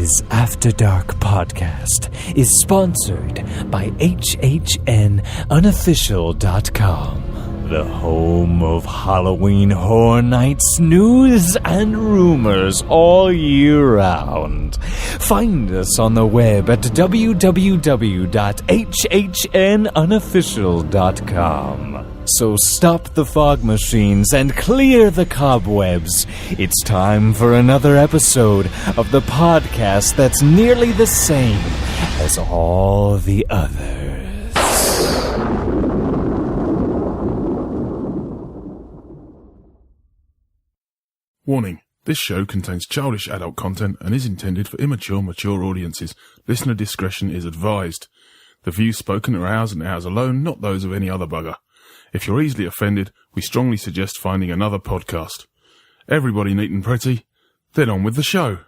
Dis After Dark Podcast is sponsored by Unofficial.com, the home of Halloween Horror Nights news and rumors all year round. Find us on the web at www.hhnunofficial.com. So stop the fog machines and clear the cobwebs. It's time for another episode of the podcast that's nearly the same as all the others. Warning. This show contains childish adult content and is intended for immature, mature audiences. Listener discretion is advised. The views spoken are ours and ours alone, not those of any other bugger. If you're easily offended, we strongly suggest finding another podcast. Everybody neat and pretty, then on with the show.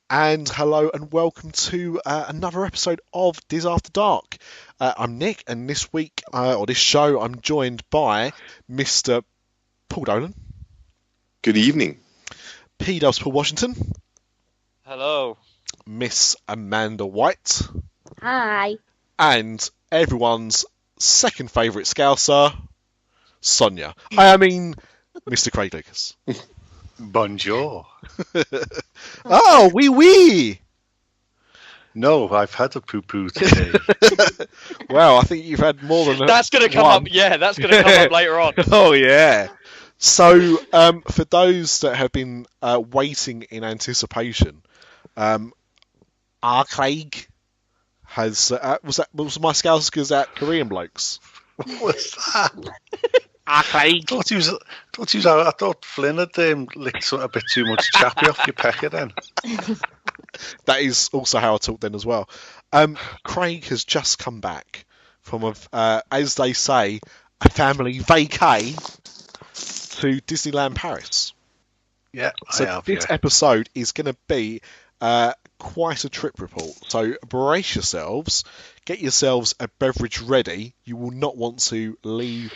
And hello and welcome to another episode of Dis After Dark. I'm Nick, and this week, or this show, I'm joined by Mr. Paul Dolan. Good evening. P-Dubs Paul Washington. Hello. Miss Amanda White. Hi. And everyone's second favourite Scouser, Sonia. I mean, Mr. Craig Lucas. Bonjour. Oh, wee. No, I've had a poo-poo today. Well, I think you've had more than That's going to come one. up. Yeah, that's going to come up later on. Oh, yeah. So, for those that have been waiting in anticipation, Craig has was my Scouser's at Korean blokes. What's that? Craig. I thought Flynn had licked a bit too much chappy off your pecker then. That is also how I talk then as well. Craig has just come back from, as they say, a family vacay to Disneyland Paris. Yeah, So this episode is going to be quite a trip report. So brace yourselves, get yourselves a beverage ready. You will not want to leave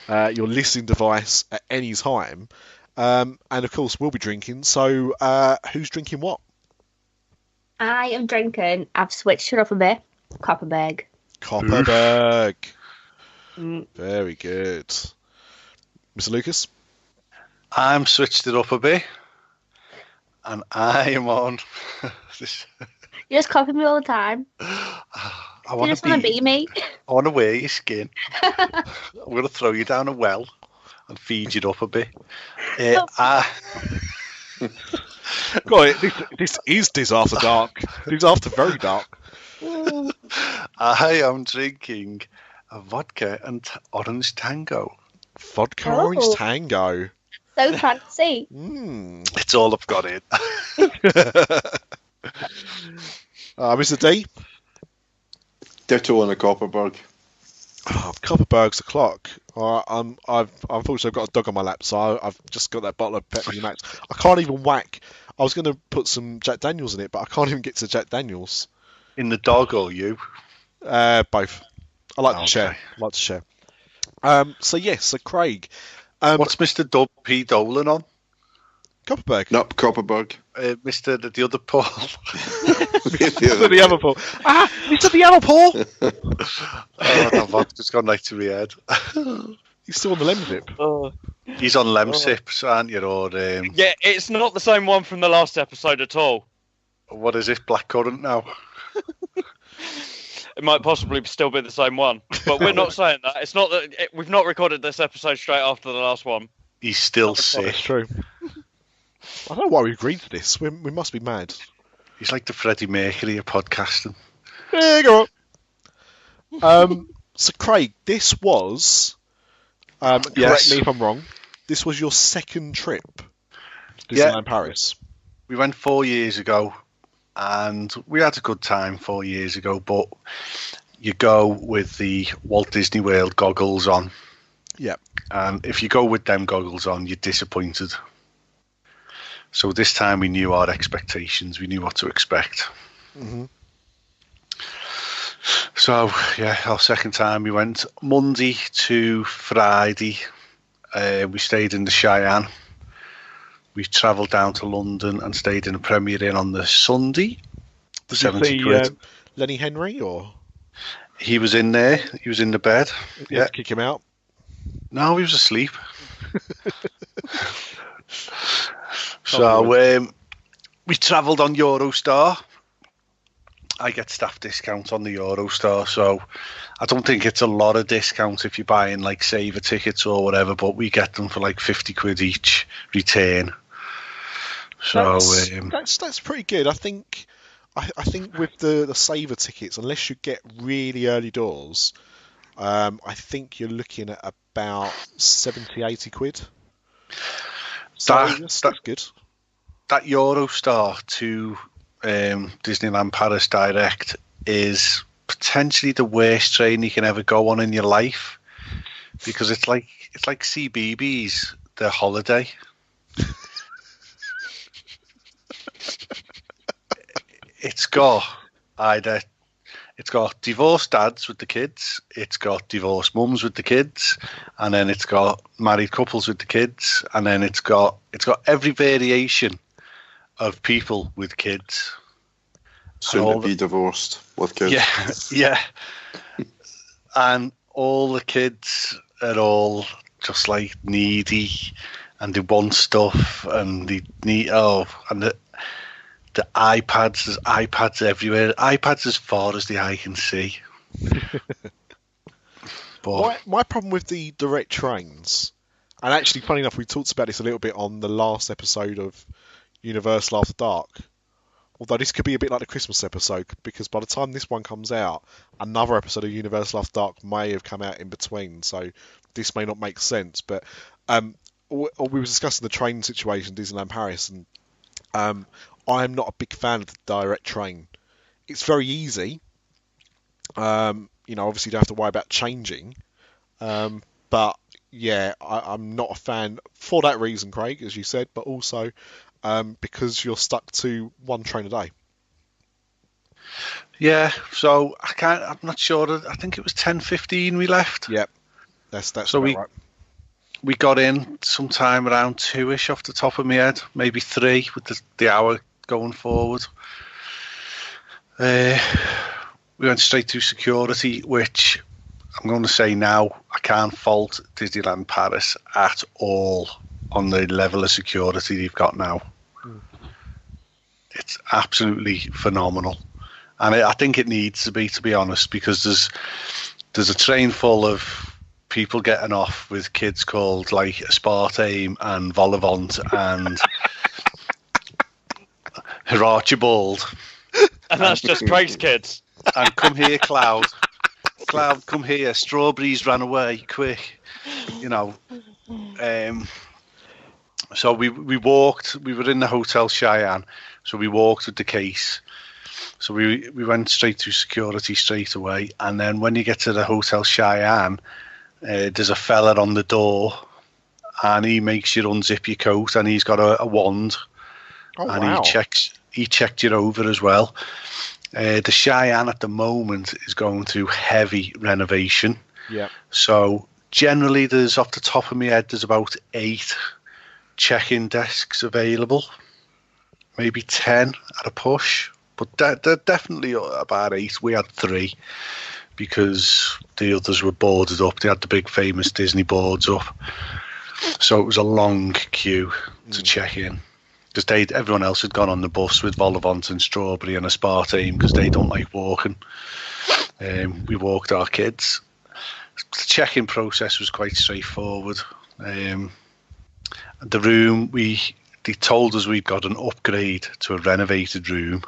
your listening device at any time. And of course, we'll be drinking. So who's drinking what? I am drinking, I've switched it up a bit, Copperberg. Copperberg. Very good. Mr. Lucas? I'm switched it up a bit, and I am on this. You just copy me all the time. You just want to be me. I want to wear your skin. I'm going to throw you down a well and feed you up a bit. God, this is Dis After Dark. Dis After Very Dark. I am drinking a vodka and orange tango. Vodka orange tango. So fancy. It's all I've got in. Mr. D? Ditto on a Copperberg. Oh, Copperberg's the clock. I've unfortunately got a dog on my lap, so I've just got that bottle of Pepsi Max. I can't even whack. I was going to put some Jack Daniels in it, but I can't even get to Jack Daniels. In the dog or you? Both. I like to share. So Craig. What's Mr. P. Dolan on? Copperberg. No, Copperberg. Mr. The other Paul. Mr. the other Paul. Mr. the other Paul. That vodka's gone right to my head. He's still on the Lemsip. He's on Lemsips, aren't you? Or Yeah, it's not the same one from the last episode at all. What is it? Blackcurrant now? It might possibly still be the same one, but we're not saying that. It's not that we've not recorded this episode straight after the last one. He's still That's sick. true. I don't know why we agreed to this. We must be mad. He's like the Freddie Mercury of podcasting. Yeah, go on. So Craig, this was correct me if I'm wrong. this was your second trip to Disneyland Paris. We went 4 years ago, and we had a good time 4 years ago, but you go with the Walt Disney World goggles on. Yeah. And if you go with them goggles on, you're disappointed. So this time we knew our expectations. We knew what to expect. Mm-hmm. So, yeah, our second time we went Monday to Friday. We stayed in the Cheyenne. We travelled down to London and stayed in a Premier Inn on the Sunday. Did 70 you see quid. Lenny Henry, or He was in there. He was in the bed. you had to kick him out? No, he was asleep. So we travelled on Eurostar. I get staff discount on the Eurostar, so I don't think it's a lot of discount if you're buying like saver tickets or whatever, but we get them for like 50 quid each return. So that's pretty good. I think with the saver tickets, unless you get really early doors, I think you're looking at about 70-80 quid. So that's good. That Eurostar to Disneyland Paris Direct is potentially the worst train you can ever go on in your life, because it's like CBeebies, the holiday. It's got divorced dads with the kids, it's got divorced mums with the kids, and then it's got married couples with the kids, and then it's got every variation of people with kids. Soon to be divorced with kids. Yeah. And all the kids are all just like needy, and they want stuff, and they need and the iPads, there's iPads everywhere. iPads as far as the eye can see. But my problem with the direct trains, and actually funny enough, we talked about this a little bit on the last episode of Universal After Dark, although this could be a bit like the Christmas episode, because by the time this one comes out, another episode of Universal After Dark may have come out in between, so this may not make sense. But we were discussing the train situation, Disneyland Paris, and I'm not a big fan of the direct train. It's very easy. Obviously you don't have to worry about changing. But yeah, I'm not a fan for that reason, Craig, as you said, but also because you're stuck to one train a day. Yeah, so I'm not sure. I think it was 10:15 we left. Yep, that's so right. We got in sometime around 2ish off the top of my head, maybe 3 with the hour going forward. We went straight to security, which I'm going to say now, I can't fault Disneyland Paris at all on the level of security they've got now. It's absolutely phenomenal. And I think it needs to be honest, because there's a train full of people getting off with kids called like S.T.R.I.K.E and Volavant and Archibald. And that's just Craig's kids. And come here, Cloud. Cloud, come here. Strawberries ran away, quick. So we walked. We were in the Hotel Cheyenne, so we walked with the case. So we went straight to security straight away. And then when you get to the Hotel Cheyenne, there's a fella on the door, and he makes you unzip your coat, and he's got a wand. Oh, and wow. he checked you over as well. The Cheyenne at the moment is going through heavy renovation. Yeah. So generally, there's off the top of my head, there's about 8 check-in desks available, maybe 10 at a push, but they're definitely about 8. We had 3 because the others were boarded up. They had the big famous Disney boards up, so it was a long queue to check in, because everyone else had gone on the bus with Volavant and Strawberry and S.T.R.I.K.E because they don't like walking. We walked our kids. The check-in process was quite straightforward. The room, they told us we'd got an upgrade to a renovated room,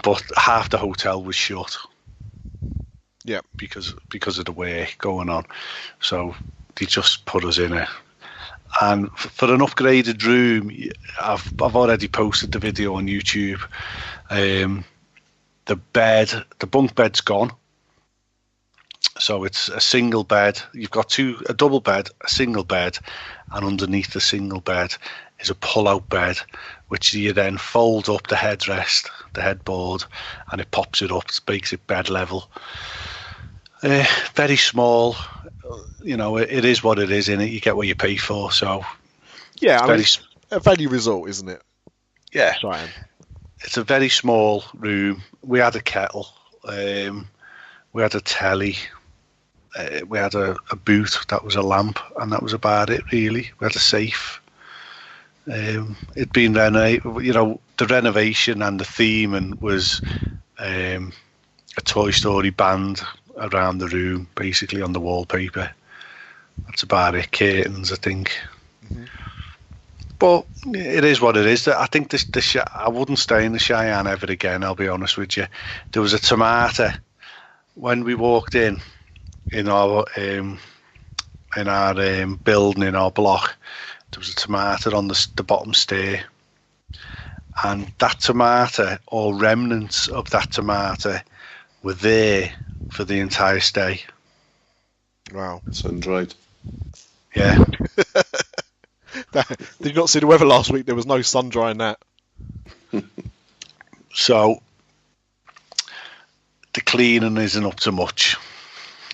but half the hotel was shut. Yeah, because of the work going on. So they just put us in And for an upgraded room, I've already posted the video on YouTube. The bunk bed's gone. So it's a single bed. You've got a double bed, a single bed, and underneath the single bed is a pull-out bed, which you then fold up the headrest, the headboard, and it pops it up, it makes it bed level. Very small. It is what it is, innit? You get what you pay for. So yeah, it's a value result, isn't it? Yeah, Cheyenne. It's a very small room. We had a kettle, we had a telly, we had a boot that was a lamp, and that was about it, really. We had a safe. It'd been renovated. The renovation and the theme was a Toy Story band around the room, basically on the wallpaper. That's about it. Curtains, I think. Mm-hmm. But it is what it is. I think I wouldn't stay in the Cheyenne ever again, I'll be honest with you. There was a tomato when we walked in our building, in our block. There was a tomato on the bottom stair. And that tomato, or remnants of that tomato, were there for the entire stay. Wow. Sounds right. Yeah. Did you not see the weather last week? There was no sun drying that. So the cleaning isn't up to much.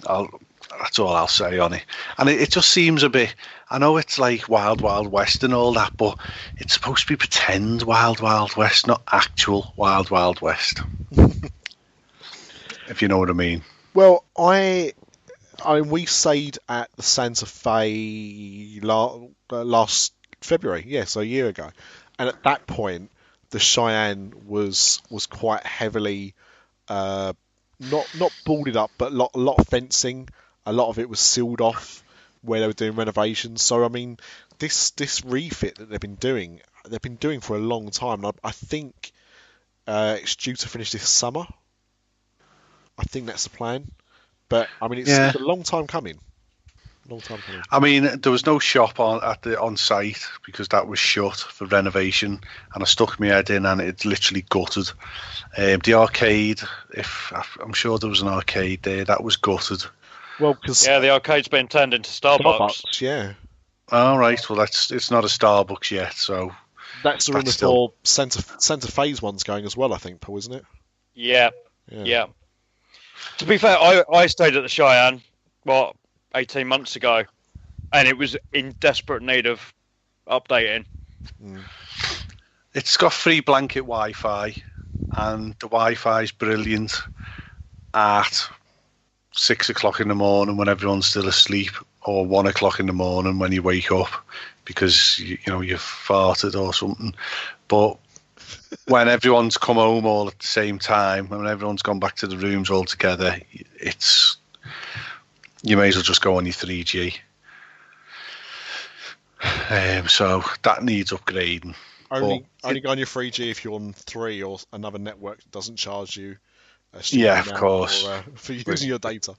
That's all I'll say on it. And it just seems a bit, I know it's like Wild Wild West and all that, but it's supposed to be pretend Wild Wild West, not actual Wild Wild West. If you know what I mean. Well, we stayed at the Santa Fe last February, so a year ago, and at that point, the Cheyenne was quite heavily not boarded up, but a lot of fencing. A lot of it was sealed off where they were doing renovations. So I mean, this refit that they've been doing for a long time. And I think it's due to finish this summer. I think that's the plan. But I mean, it's a long time coming. I mean, there was no shop on site because that was shut for renovation, and I stuck my head in, and it's literally gutted. The arcade, I'm sure there was an arcade there, that was gutted. Well, because the arcade's been turned into Starbucks. Yeah. All right. Well, it's not a Starbucks yet, so that's the rumor for Santa Fe's one's going as well, I think, Paul, isn't it? Yeah. To be fair, I stayed at the Cheyenne, 18 months ago, and it was in desperate need of updating. Mm. It's got free blanket Wi-Fi, and the Wi-Fi is brilliant at 6 o'clock in the morning when everyone's still asleep, or 1 o'clock in the morning when you wake up because you've farted or something. But when everyone's come home all at the same time, when everyone's gone back to the rooms all together, you may as well just go on your 3G. So that needs upgrading. Only go on your 3G if you're on 3 or another network that doesn't charge you. Yeah, of course. For using your data.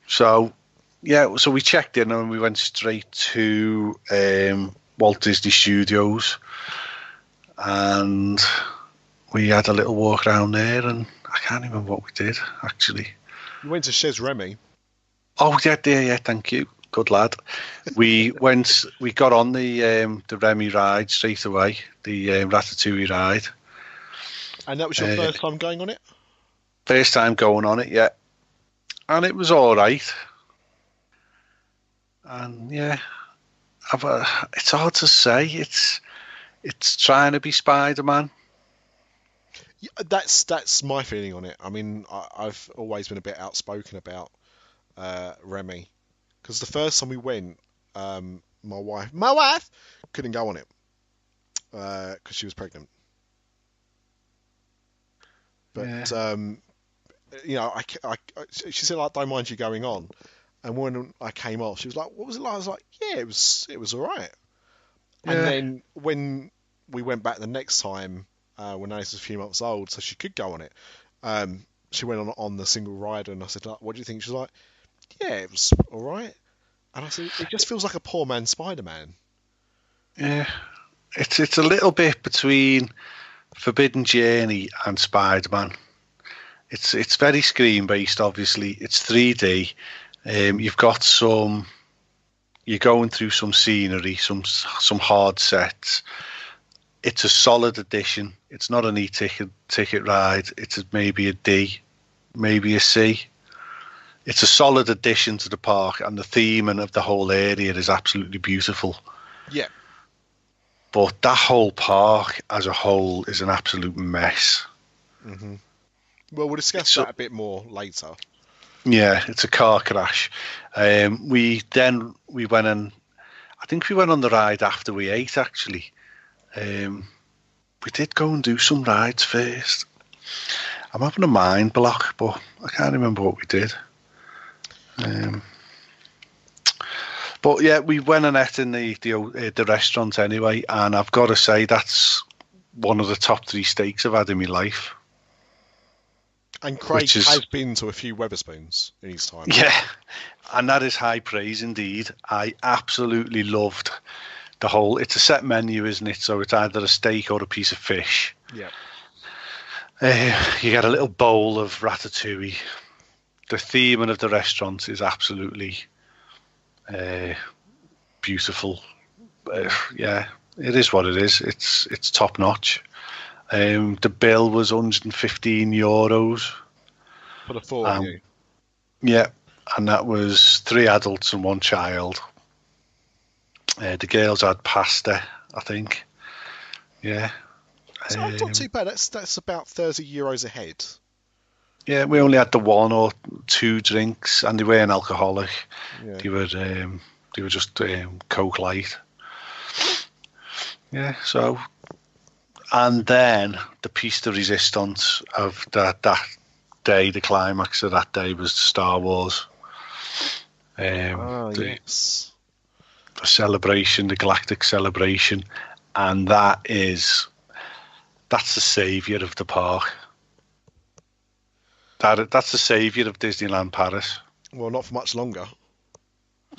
So we checked in and we went straight to Walt Disney Studios, and we had a little walk around there, and I can't remember what we did, actually. We went to Chez Remy. Oh, yeah, thank you. Good lad. We got on the Remy ride straight away, the Ratatouille ride. And that was your first time going on it? First time going on it, yeah. And it was all right. And yeah, it's hard to say. It's trying to be Spider-Man. Yeah, that's my feeling on it. I mean, I've always been a bit outspoken about Remy, because the first time we went, my wife couldn't go on it because she was pregnant. But she said, like, don't mind you going on. And when I came off, she was like, what was it like? I was like, yeah, it was all right. Yeah. And then when we went back the next time, when Alice was a few months old, so she could go on it, she went on the single rider, and I said, like, what do you think? She was like, yeah, it was all right. And I said, it just feels like a poor man's Spider-Man. Yeah, it's a little bit between Forbidden Journey and Spider-Man. It's very screen based, obviously. It's 3D. You've got you're going through some scenery, some hard sets. It's a solid addition. It's not an e-ticket ride. It's maybe a D, maybe a C. It's a solid addition to the park, and the theming of the whole area is absolutely beautiful. Yeah. But that whole park as a whole is an absolute mess. Mm-hmm. Well, we'll discuss that a bit more later. Yeah, it's a car crash. We went and I think we went on the ride after we ate. Actually, we did go and do some rides first. I'm having a mind block, but I can't remember what we did. But yeah, we went and ate in the restaurant anyway, and I've got to say that's one of the top 3 steaks I've had in my life. And Craig has been to a few Wetherspoons in his time. Yeah, and that is high praise indeed. I absolutely loved the whole... It's a set menu, isn't it? So it's either a steak or a piece of fish. Yeah. You get a little bowl of ratatouille. The theming of the restaurant is absolutely beautiful. Yeah, it is what it is. It's top notch. The bill was €115 for the 4 of you. Yeah, and that was 3 adults and 1 child. The girls had pasta, I think. Yeah. So that's not too bad. That's about €30 a head. Yeah, we only had the 1 or 2 drinks, and they weren't alcoholic. Yeah. They were just Coke Light. Yeah, so... And then the piece de resistance of that day, the climax of that day was Star Wars. Yes. The celebration, the Galactic Celebration, and that's the saviour of the park. That's the saviour of Disneyland Paris. Well, not for much longer.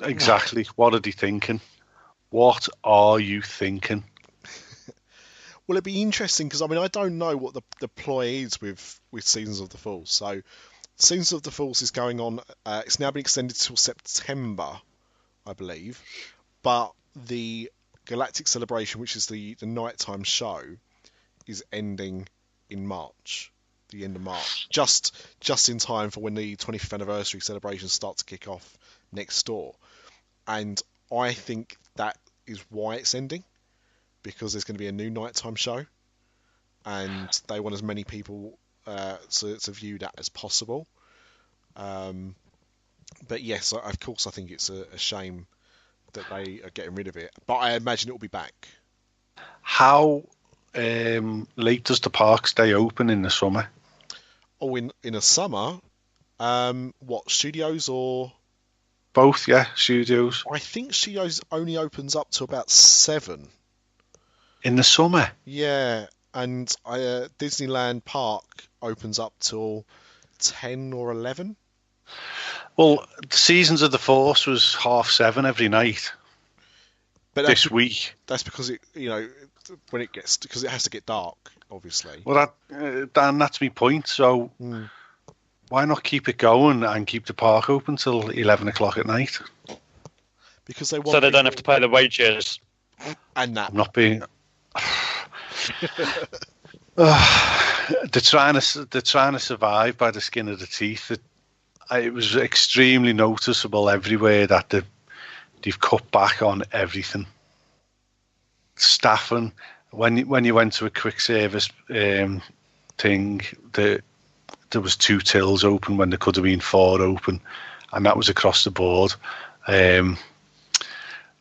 Exactly. What are they thinking? What are you thinking? Well, it'd be interesting because I don't know what the ploy is with Seasons of the Force. So, Seasons of the Force is going on. It's now been extended till September, I believe. But the Galactic Celebration, which is the nighttime show, is ending in March, the end of March, just in time for when the 25th anniversary celebrations start to kick off next door. And I think that is why it's ending. Because there's going to be a new nighttime show, and they want as many people to view that as possible. But yes, of course, I think it's a shame that they are getting rid of it. But I imagine it will be back. How late does the park stay open in the summer? Oh, in the summer? What, studios or...? Both, yeah, studios. I think studios only opens up to about 7. In the summer? Yeah, and Disneyland Park opens up till 10 or 11. Well, the Seasons of the Force was 7:30 every night. But this week. That's because when it gets, because it has to get dark, obviously. Well, that's my point. So why not keep it going and keep the park open till 11 o'clock at night? Because they want. So they don't have to pay the wages. And that. I'm not being. They're trying to survive by the skin of the teeth. It was extremely noticeable everywhere that they've cut back on everything. Staffing, when you went to a quick service thing, there was 2 tills open when there could have been 4 open, and that was across the board.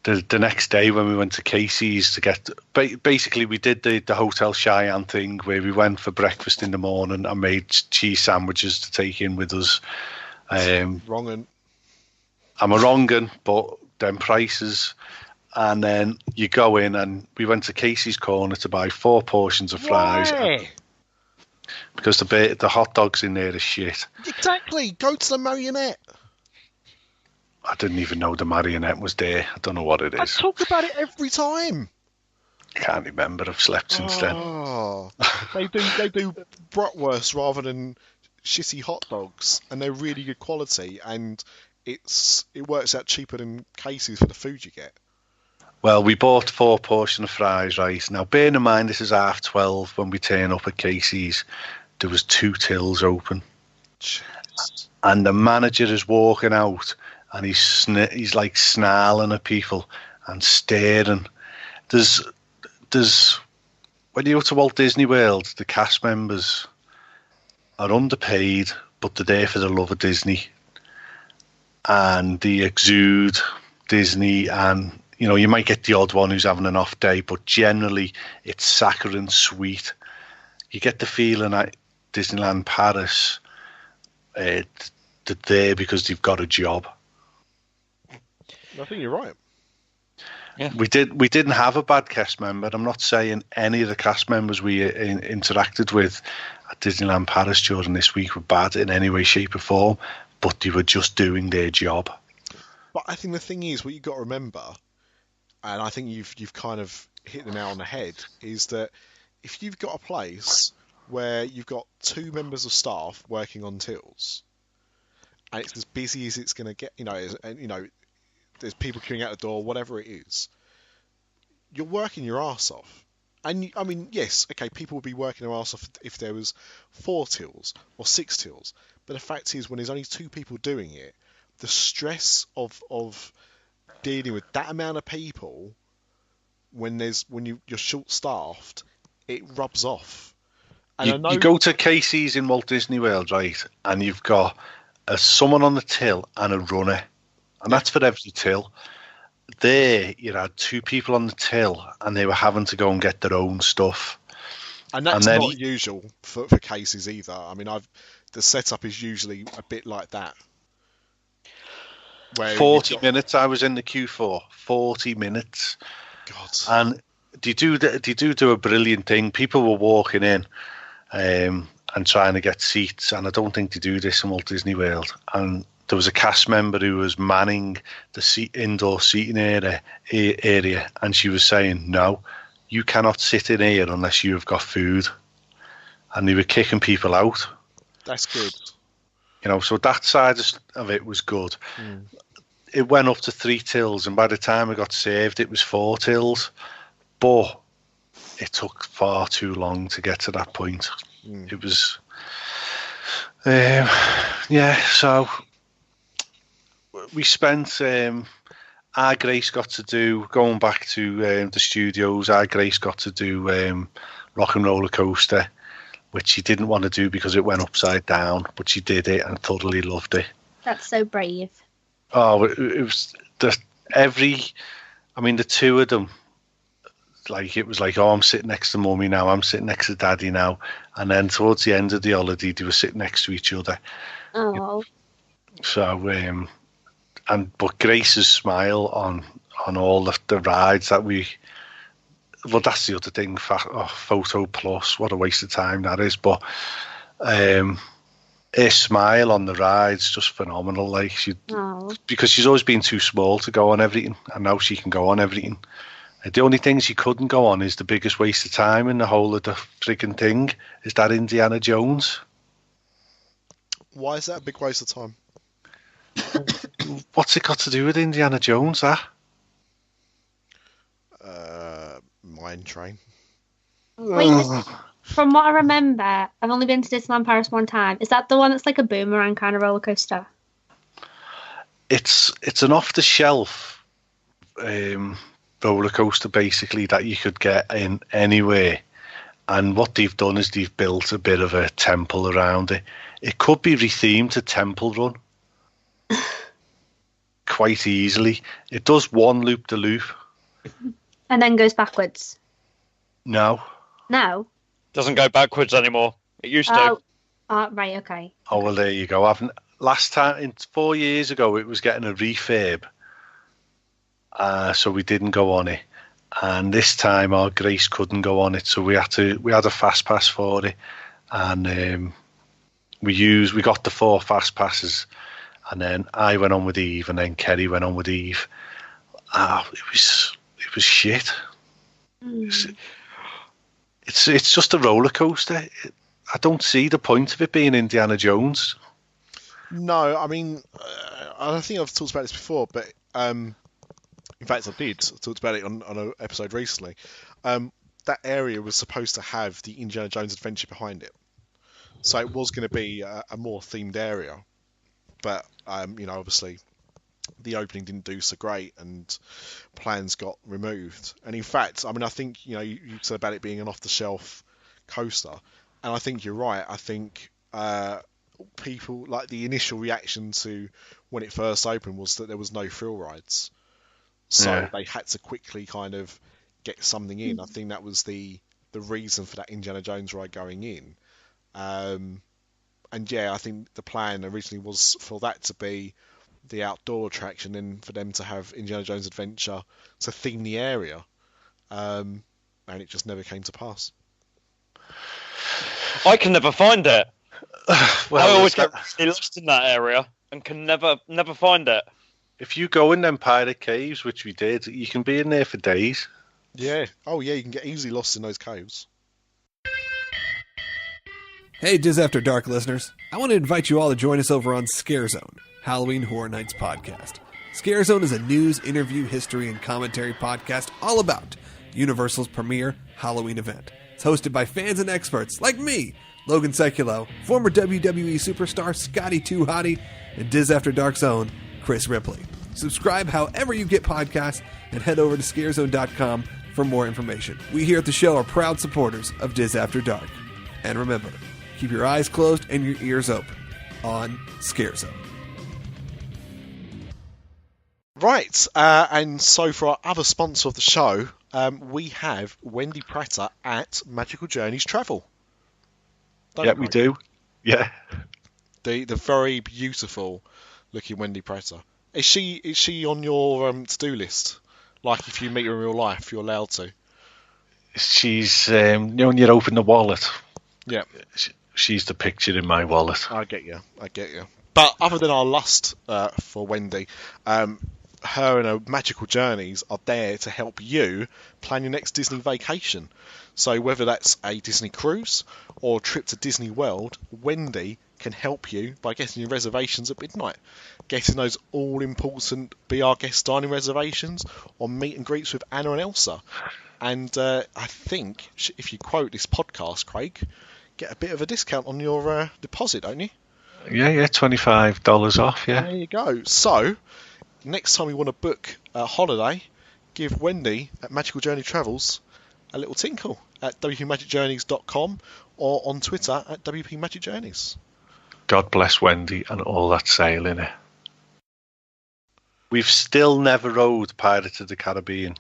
The next day when we went to Casey's to get... Basically, we did the Hotel Cheyenne thing where we went for breakfast in the morning and made cheese sandwiches to take in with us. Wrongin'. I'm a wrongin', but them prices... And then you go in, and we went to Casey's Corner to buy 4 portions of fries. Why? Because the hot dogs in there are shit. Exactly. Go to the Marionette. I didn't even know the marionette was there. I don't know what it is. I talk about it every time. I can't remember. I've slept since then. They do bratwurst rather than shitty hot dogs, and they're really good quality, and it works out cheaper than Casey's for the food you get. Well, we bought 4 portions of fries, right? Now, bearing in mind this is 12:30 when we turn up at Casey's, there was 2 tills open. Jeez. And the manager is walking out, and he's like snarling at people and staring. There's when you go to Walt Disney World, the cast members are underpaid, but they're there for the love of Disney, and they exude Disney. And you might get the odd one who's having an off day, but generally it's saccharine sweet. You get the feeling at Disneyland Paris they're there because they've got a job. I think you're right. Yeah. We didn't have a bad cast member. I'm not saying any of the cast members we interacted with at Disneyland Paris during this week were bad in any way, shape or form, but they were just doing their job. But I think the thing is, what you've got to remember, and I think you've kind of hit the nail on the head, is that if you've got a place where you've got 2 members of staff working on tills, and it's as busy as it's going to get, there's people queuing out the door, whatever it is, you're working your arse off. And I mean, yes, okay, people would be working their arse off if there was 4 tills or 6 tills. But the fact is, when there's only 2 people doing it, the stress of dealing with that amount of people when you're short-staffed, it rubs off. And you go to Casey's in Walt Disney World, right, and you've got someone on the till and a runner. And that's for every till. There, you had 2 people on the till, and they were having to go and get their own stuff. And that's not usual for Casey's either. I mean, the setup is usually a bit like that. 40 minutes I was in the queue for. 40 minutes. God. And they do a brilliant thing. People were walking in and trying to get seats, and I don't think they do this in Walt Disney World. And there was a cast member who was manning the indoor seating area, and she was saying, "No, you cannot sit in here unless you have got food." And they were kicking people out. That's good. So that side of it was good. Mm. It went up to 3 tills, and by the time I got served, it was 4 tills. But it took far too long to get to that point. Mm. It was, so we spent, our Grace got to do, going back to the studios, our Grace got to do Rock and Roller Coaster, which she didn't want to do because it went upside down, but she did it and thoroughly loved it. That's so brave. Oh, it was the 2 of them, like, it was like, oh, I'm sitting next to Mummy now, I'm sitting next to Daddy now, and then towards the end of the holiday, they were sitting next to each other. Oh. So, but Grace's smile on all the rides that well, that's the other thing, Photo Plus, what a waste of time that is, but her smile on the ride's just phenomenal, like, because she's always been too small to go on everything, and now she can go on everything. The only thing she couldn't go on is the biggest waste of time in the whole of the frigging thing, is that Indiana Jones. Why is that a big waste of time? What's it got to do with Indiana Jones, that? Mine train. Wait, from what I remember, I've only been to Disneyland Paris one time. Is that the one that's like a boomerang kind of roller coaster? It's an off-the-shelf roller coaster, basically, that you could get in anywhere. And what they've done is they've built a bit of a temple around it. It could be rethemed to Temple Run. Quite easily. It does one loop-de-loop. And then goes backwards? No. Doesn't go backwards anymore. It used to. Right, okay. Oh, well, there you go. Last time, 4 years ago, it was getting a refurb. So we didn't go on it. And this time, our Grace couldn't go on it, so we had a fast pass for it. And we got the 4 fast passes, and then I went on with Eve, and then Kerry went on with Eve. It was shit. It's just a roller coaster. I don't see the point of it being Indiana Jones. No, I mean, I think I've talked about this before, but in fact I did. I talked about it on an episode recently. That area was supposed to have the Indiana Jones adventure behind it, so it was going to be a more themed area. But obviously, the opening didn't do so great, and plans got removed. And in fact, I mean, I think you said about it being an off-the-shelf coaster, and I think you're right. I think people, like, the initial reaction to when it first opened was that there was no thrill rides, so they had to quickly kind of get something in. I think that was the reason for that Indiana Jones ride going in. And yeah, I think the plan originally was for that to be the outdoor attraction, and for them to have Indiana Jones Adventure to theme the area, and it just never came to pass. I can never find it. Well, I always get really lost in that area and can never find it. If you go in them pirate caves, which we did, you can be in there for days. Yeah. Oh yeah, you can get easily lost in those caves. Hey, Dis After Dark listeners. I want to invite you all to join us over on ScareZone, Halloween Horror Nights podcast. ScareZone is a news, interview, history, and commentary podcast all about Universal's premier Halloween event. It's hosted by fans and experts like me, Logan Seculo, former WWE superstar Scotty 2 Hottie, and Dis After Dark's own Chris Ripley. Subscribe however you get podcasts and head over to ScareZone.com for more information. We here at the show are proud supporters of Dis After Dark. And remember, keep your eyes closed and your ears open on ScareZone. Right, and so for our other sponsor of the show, we have Wendy Prater at Magical Journeys Travel. We do. Yeah. The very beautiful looking Wendy Prater. Is she on your to-do list? Like, if you meet her in real life, you're allowed to? She's, when you open the wallet. Yeah. She's the picture in my wallet. I get you. But other than our lust for Wendy, her and her Magical Journeys are there to help you plan your next Disney vacation. So whether that's a Disney cruise or a trip to Disney World, Wendy can help you by getting your reservations at midnight, getting those all-important Be Our Guest dining reservations, or meet and greets with Anna and Elsa. And I think if you quote this podcast, Craig, get a bit of a discount on your deposit, don't you? Yeah, $25 off, yeah. There you go. So, next time you want to book a holiday, give Wendy at Magical Journey Travels a little tinkle at wpmagicjourneys.com or on Twitter at wpmagicjourneys. God bless Wendy and all that sail in it. We've still never rode Pirates of the Caribbean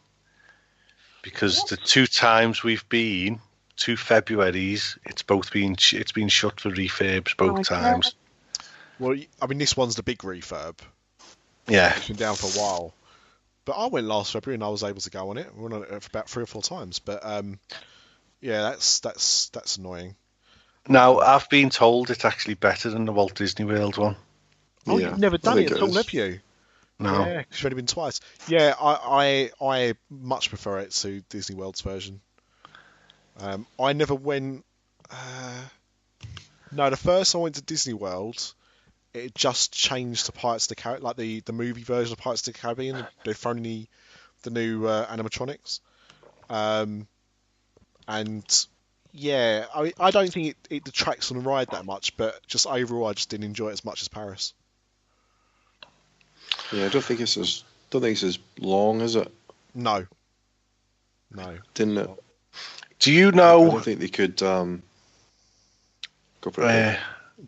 because the 2 times we've been, 2 Februaries, it's been shut for refurbs both times. Well, I mean, this one's the big refurb. Yeah. It's been down for a while. But I went last February and I was able to go on it. I went on it for about 3 or 4 times. But yeah, that's annoying. Now, I've been told it's actually better than the Walt Disney World one. Oh, yeah, you've never done it at all, have you? No. Yeah, because you've only been twice. Yeah, I much prefer it to Disney World's version. I never went... No, the first time I went to Disney World, it just changed to Pirates of the Caribbean, like the movie version of Pirates of the Caribbean. They've thrown in the new animatronics. And yeah, I don't think it detracts from the ride that much, but just overall I just didn't enjoy it as much as Paris. Yeah, I don't think it's as long, is it? No. Didn't it? Do you know? I don't think they could go for it.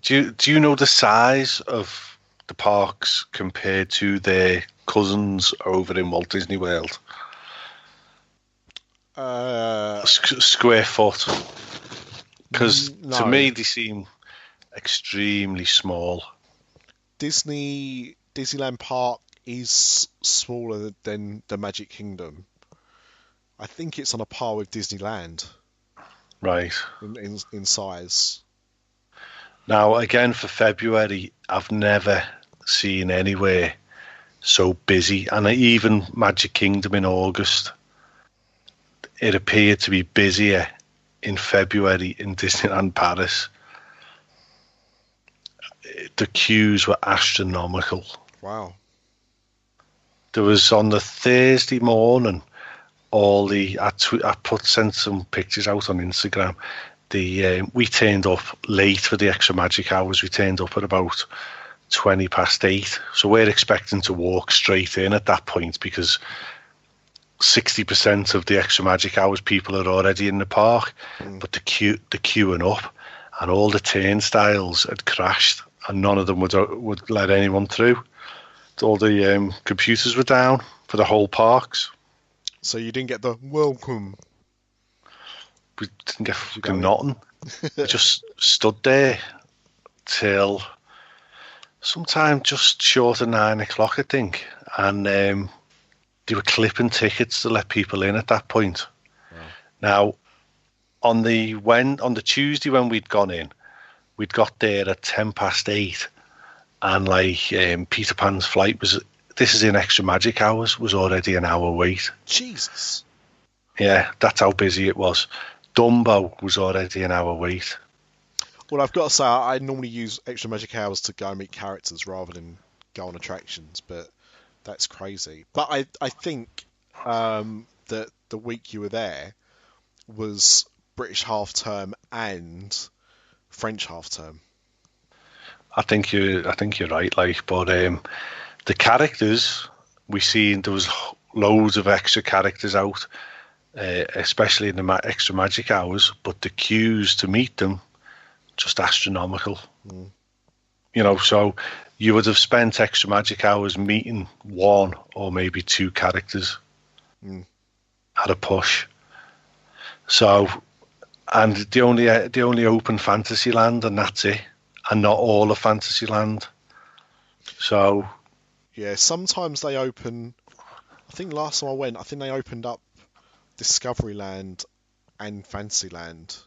Do you know the size of the parks compared to their cousins over in Walt Disney World? Square foot. Because to me they seem extremely small. Disneyland Park is smaller than the Magic Kingdom. I think it's on a par with Disneyland. Right. In size. Now, again, for February, I've never seen anywhere so busy. And even Magic Kingdom in August, it appeared to be busier in February in Disneyland Paris. The queues were astronomical. Wow. There was on the Thursday morning, I sent some pictures out on Instagram. We turned up late for the extra magic hours. We turned up at about 8:20. So we're expecting to walk straight in at that point because 60% of the extra magic hours people are already in the park. But the queuing up and all the turnstiles had crashed and none of them would let anyone through. All the computers were down for the whole parks. So you didn't get the welcome. We didn't get fucking nothing. We just stood there till sometime just short of 9 o'clock, I think. And they were clipping tickets to let people in at that point. Wow. Now, on the Tuesday when we'd gone in, we'd got there at 8:10. And Peter Pan's flight this is in extra magic hours, was already an hour wait. Jesus. Yeah, that's how busy it was. Dumbo was already an hour wait. Well, I've got to say, I normally use extra magic hours to go and meet characters rather than go on attractions, but that's crazy. But I think that the week you were there was British half term and French half term. I think you're right, but the characters we seen, there was loads of extra characters out, especially in the extra magic hours. But the queues to meet them, just astronomical. So you would have spent extra magic hours meeting one or maybe two characters at a push. So, and the only open Fantasyland, and that's it. And not all of Fantasyland. So... Yeah, sometimes they open... I think last time I went, they opened up Discoveryland and Fantasyland.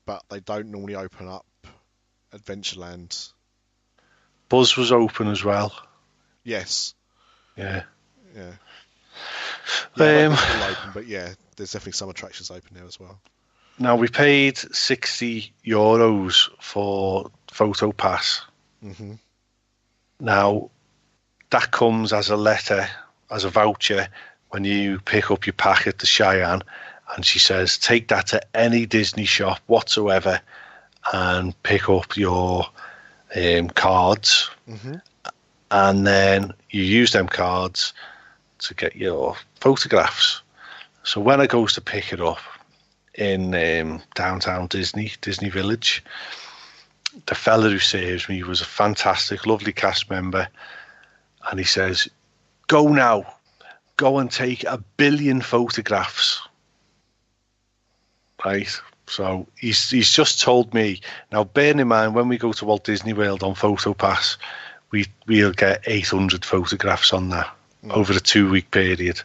But they don't normally open up Adventureland. Buzz was open as well. Yes. Yeah. Yeah. They're all open, but yeah, there's definitely some attractions open there as well. Now, we paid €60 for Photo Pass. Mm-hmm. Now, that comes as a letter, as a voucher, when you pick up your pack at the Cheyenne, and she says, take that to any Disney shop whatsoever and pick up your cards. Mm-hmm. And then you use them cards to get your photographs. So when I goes to pick it up, in downtown Disney Village, the fella who serves me was a fantastic, lovely cast member, and he says, go and take 1 billion photographs. Right? So he's just told me, now bearing in mind, when we go to Walt Disney World on PhotoPass, we'll get 800 photographs on that over a 2-week period.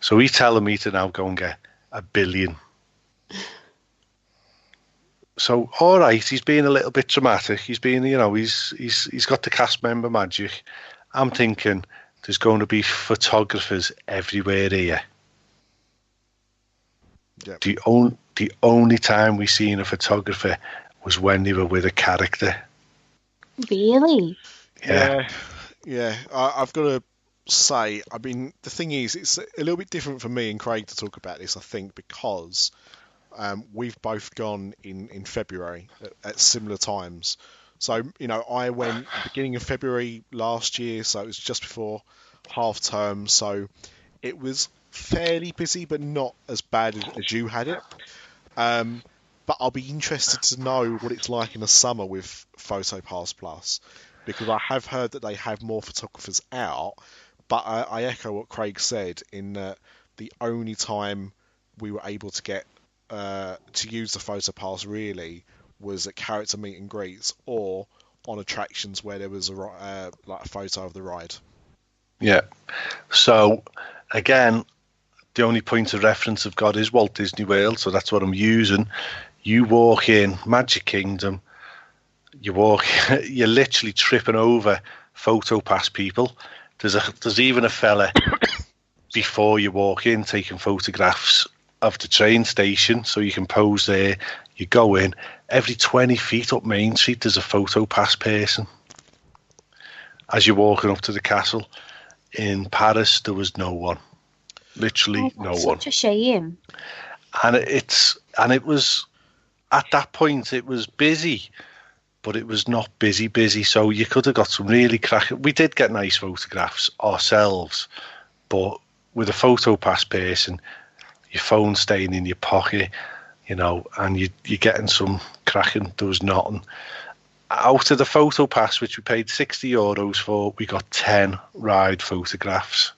So he's telling me to now go and get 1 billion. So, all right, he's being a little bit dramatic. He's being, he's got the cast member magic. I'm thinking there's going to be photographers everywhere here. Yep. The only time we seen a photographer was when they were with a character. Really? Yeah. Yeah. I've got to say, I mean, the thing is, it's a little bit different for me and Craig to talk about this, I think, because we've both gone in February at similar times. So, I went beginning of February last year, so it was just before half term. So it was fairly busy, but not as bad as you had it. But I'll be interested to know what it's like in the summer with PhotoPass Plus, because I have heard that they have more photographers out. But I echo what Craig said in that the only time we were able to get to use the PhotoPass really was at character meet and greets or on attractions where there was a photo of the ride. Yeah. So again, the only point of reference I've got is Walt Disney World, so that's what I'm using. You walk in Magic Kingdom, you're literally tripping over photo pass people. There's even a fella before you walk in taking photographs of the train station, so you can pose there. You go in, every 20 feet up Main Street there's a photo pass person as you're walking up to the castle. In Paris there was no one, literally no one. Such a shame. And it was at that point it was busy, but it was not busy, so you could have got some really cracking. We did get nice photographs ourselves, but with a photo pass person, your phone staying in your pocket, and you're getting some cracking. There was nothing. Out of the photo pass, which we paid €60 for, we got 10 ride photographs,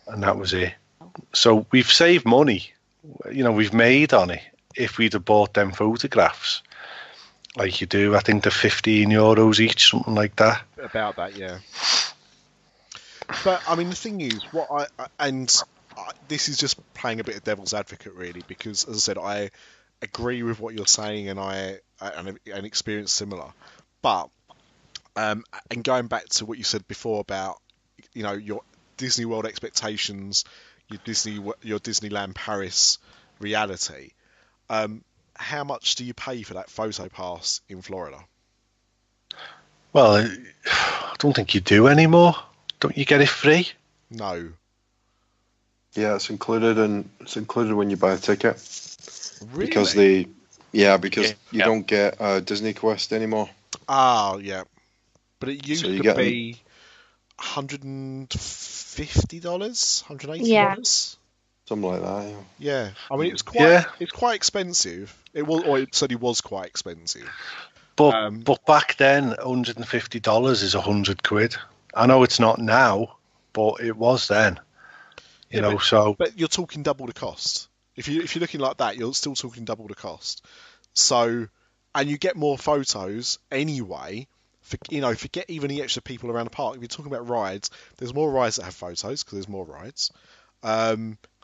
and that was it. So we've saved money, we've made on it. If we'd have bought them photographs, like you do, I think they're €15 each, something like that. About that, yeah. But I mean, the thing is, this is just playing a bit of devil's advocate, really, because as I said, I agree with what you're saying, and I experience similar. But and going back to what you said before about your Disney World expectations, your Disneyland Paris reality. How much do you pay for that photo pass in Florida? Well, I don't think you do anymore. Don't you get it free? No. Yeah, it's included when you buy a ticket. Really? Because you don't get Disney Quest anymore. Ah, yeah. But it used to be $150, $180. Yeah. Something like that. Yeah. I mean, it's quite expensive. It certainly was quite expensive. But back then, $150 is £100. I know it's not now, but it was then. But you're talking double the cost. If you're looking like that, you're still talking double the cost. So, and you get more photos anyway. Forget even the extra people around the park. If you're talking about rides, there's more rides that have photos because there's more rides.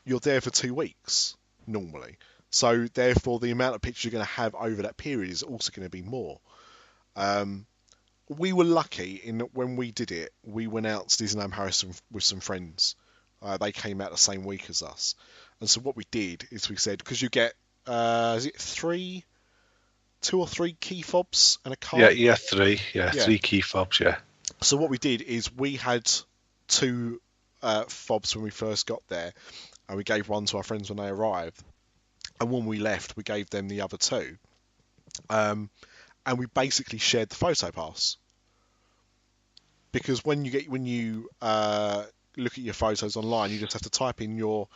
You're there for 2 weeks normally. So therefore, the amount of pictures you're going to have over that period is also going to be more. We were lucky in that when we did it, we went out to Disneyland Paris with some friends. They came out the same week as us. And so what we did is we said, because you get, is it 2 or 3 key fobs and a card? Yeah, 3. Yeah, 3 key fobs, yeah. So what we did is we had 2 fobs when we first got there, and we gave one to our friends when they arrived. And when we left, we gave them the other 2. And we basically shared the photo pass. Because when you look at your photos online, you just have to type in your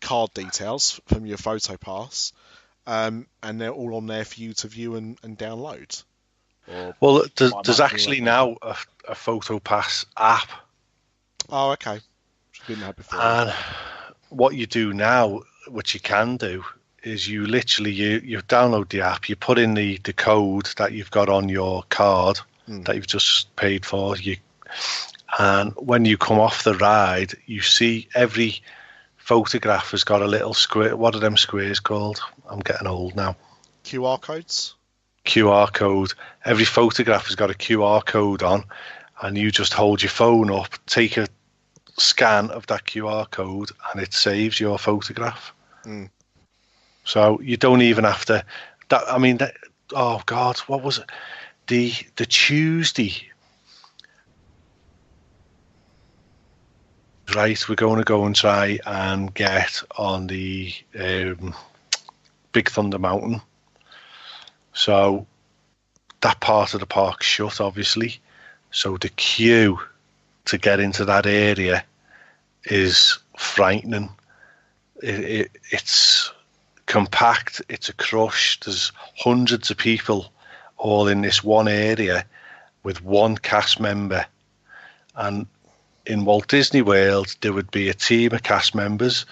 card details from your photo pass, and they're all on there for you to view and download. Well, there's actually now a photo pass app. Oh, okay. Which I didn't have before. And what you do now, which you can do, is you literally you download the app, you put in the code that you've got on your card that you've just paid for, and when you come off the ride, you see every photograph has got a little square. What are them squares called? I'm getting old now. QR codes? QR code. Every photograph has got a QR code on, and you just hold your phone up, take a scan of that QR code, and it saves your photograph. So you don't even have to. Oh God, what was it? The Tuesday. Right, we're going to go and try and get on the Big Thunder Mountain. So that part of the park's shut, obviously. So the queue to get into that area is frightening. It's compact, it's a crush. There's hundreds of people all in this one area with one cast member. And in Walt Disney World, there would be a team of cast members.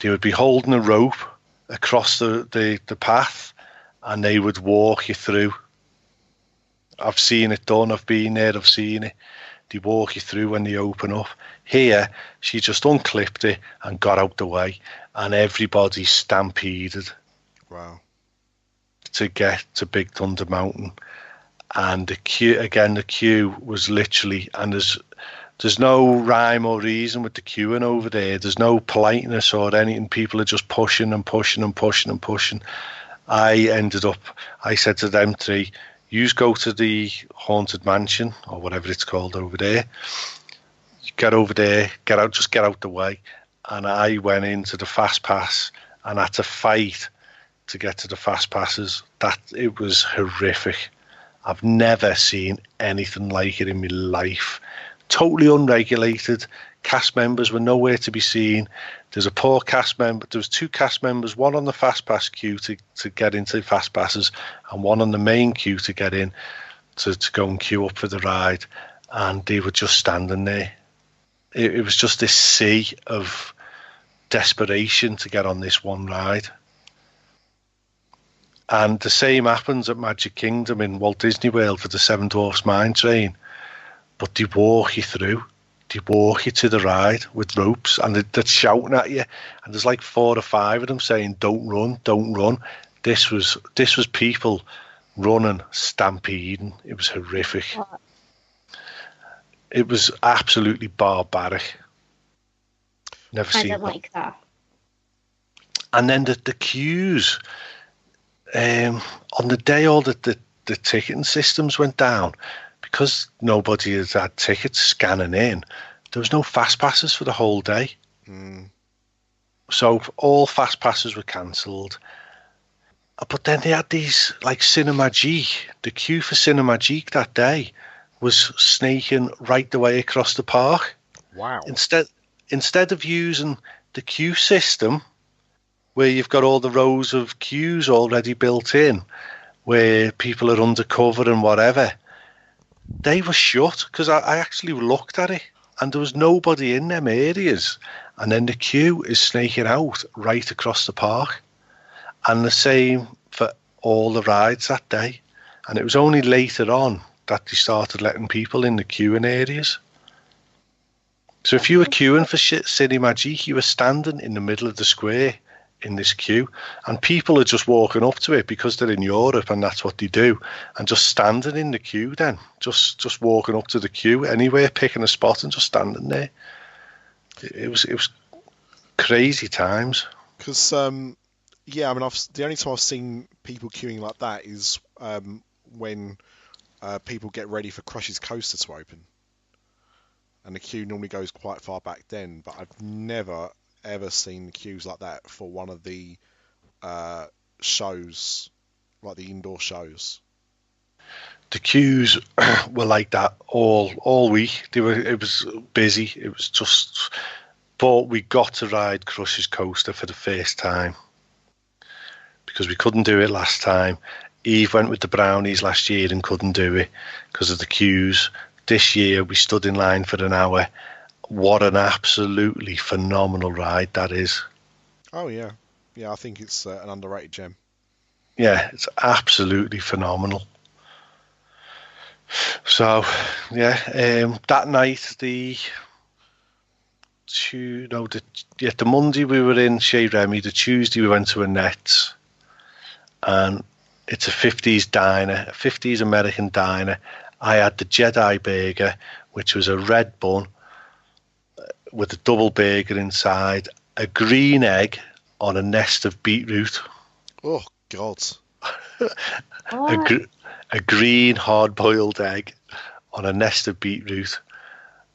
They would be holding a rope across the path, and they would walk you through. I've seen it done. I've been there. I've seen it. They walk you through when they open up. Here, she just unclipped it and got out the way, and everybody stampeded. Wow. To get to Big Thunder Mountain. And the queue was literally, and there's no rhyme or reason with the queuing over there. There's no politeness or anything. People are just pushing and pushing and pushing and pushing. I said to them three, you go to the Haunted Mansion or whatever it's called over there. You get over there, just get out the way. And I went into the fast pass and had to fight to get to the fast passes. It was horrific. I've never seen anything like it in my life. Totally unregulated. Cast members were nowhere to be seen. There's a poor cast member. There was two cast members, one on the fast pass queue to get into fast passes, and one on the main queue to get in to go and queue up for the ride. And they were just standing there. It was just this sea of desperation to get on this one ride. And the same happens at Magic Kingdom in Walt Disney World for the Seven Dwarfs Mine Train. But they walk you through. They walk you to the ride with ropes, and they're shouting at you. And there's like 4 or 5 of them saying, "Don't run, don't run." This was people running, stampeding. It was horrific. It was absolutely barbaric. Never seen that. I don't like that. And then the queues. On the day all the ticketing systems went down, because nobody had tickets scanning in, there was no fast passes for the whole day. So all fast passes were cancelled. But then they had these, like Cinemagique. The queue for Cinemagique that day was snaking right the way across the park. Wow. Instead of using the queue system, where you've got all the rows of queues already built in, where people are undercover and whatever, they were shut, because I actually looked at it and there was nobody in them areas. And then the queue is snaking out right across the park. And the same for all the rides that day. And it was only later on that they started letting people in the queuing areas. So if you were queuing for Cinemagique, you were standing in the middle of the square in this queue, and people are just walking up to it because they're in Europe and that's what they do, and just standing in the queue then, just walking up to the queue anywhere, picking a spot and just standing there. It was crazy times. Because the only time I've seen people queuing like that is when people get ready for Crush's Coaster to open, and the queue normally goes quite far back then, but I've never ever seen queues like that for one of the shows, like the indoor shows. The queues were like that all week. It was busy. It was just, but we got to ride Crush's Coaster for the first time because we couldn't do it last time. Eve went with the brownies last year and couldn't do it because of the queues. This year we stood in line for an hour. What an absolutely phenomenal ride that is. Oh, yeah. Yeah, I think it's an underrated gem. Yeah, it's absolutely phenomenal. So, yeah, that night, the Monday we were in Chez Remy, the Tuesday we went to Annette's, and it's a 50s diner, a 50s American diner. I had the Jedi burger, which was a red bun, with a double burger inside, a green egg on a nest of beetroot. Oh, God. a green hard-boiled egg on a nest of beetroot,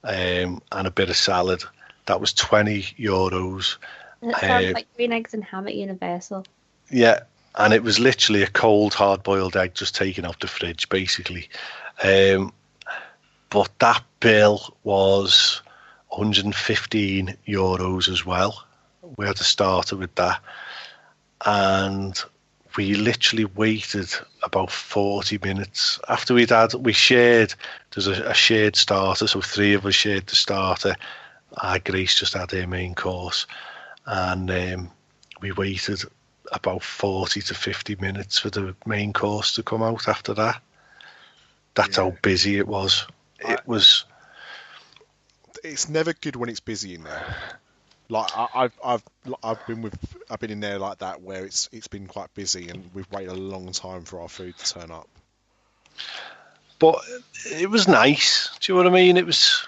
and a bit of salad. That was €20. It sounds like green eggs and ham at Universal. Yeah, and it was literally a cold hard-boiled egg just taken out the fridge, basically. But that bill was €115 as well. We had a starter with that, and we literally waited about 40 minutes after we shared. There's a shared starter, so 3 of us shared the starter. Grace just had her main course, and we waited about 40 to 50 minutes for the main course to come out after that. That's how busy it was. It's never good when it's busy in there. Like I've been in there like that where it's been quite busy and we've waited a long time for our food to turn up. But it was nice. Do you know what I mean? It was.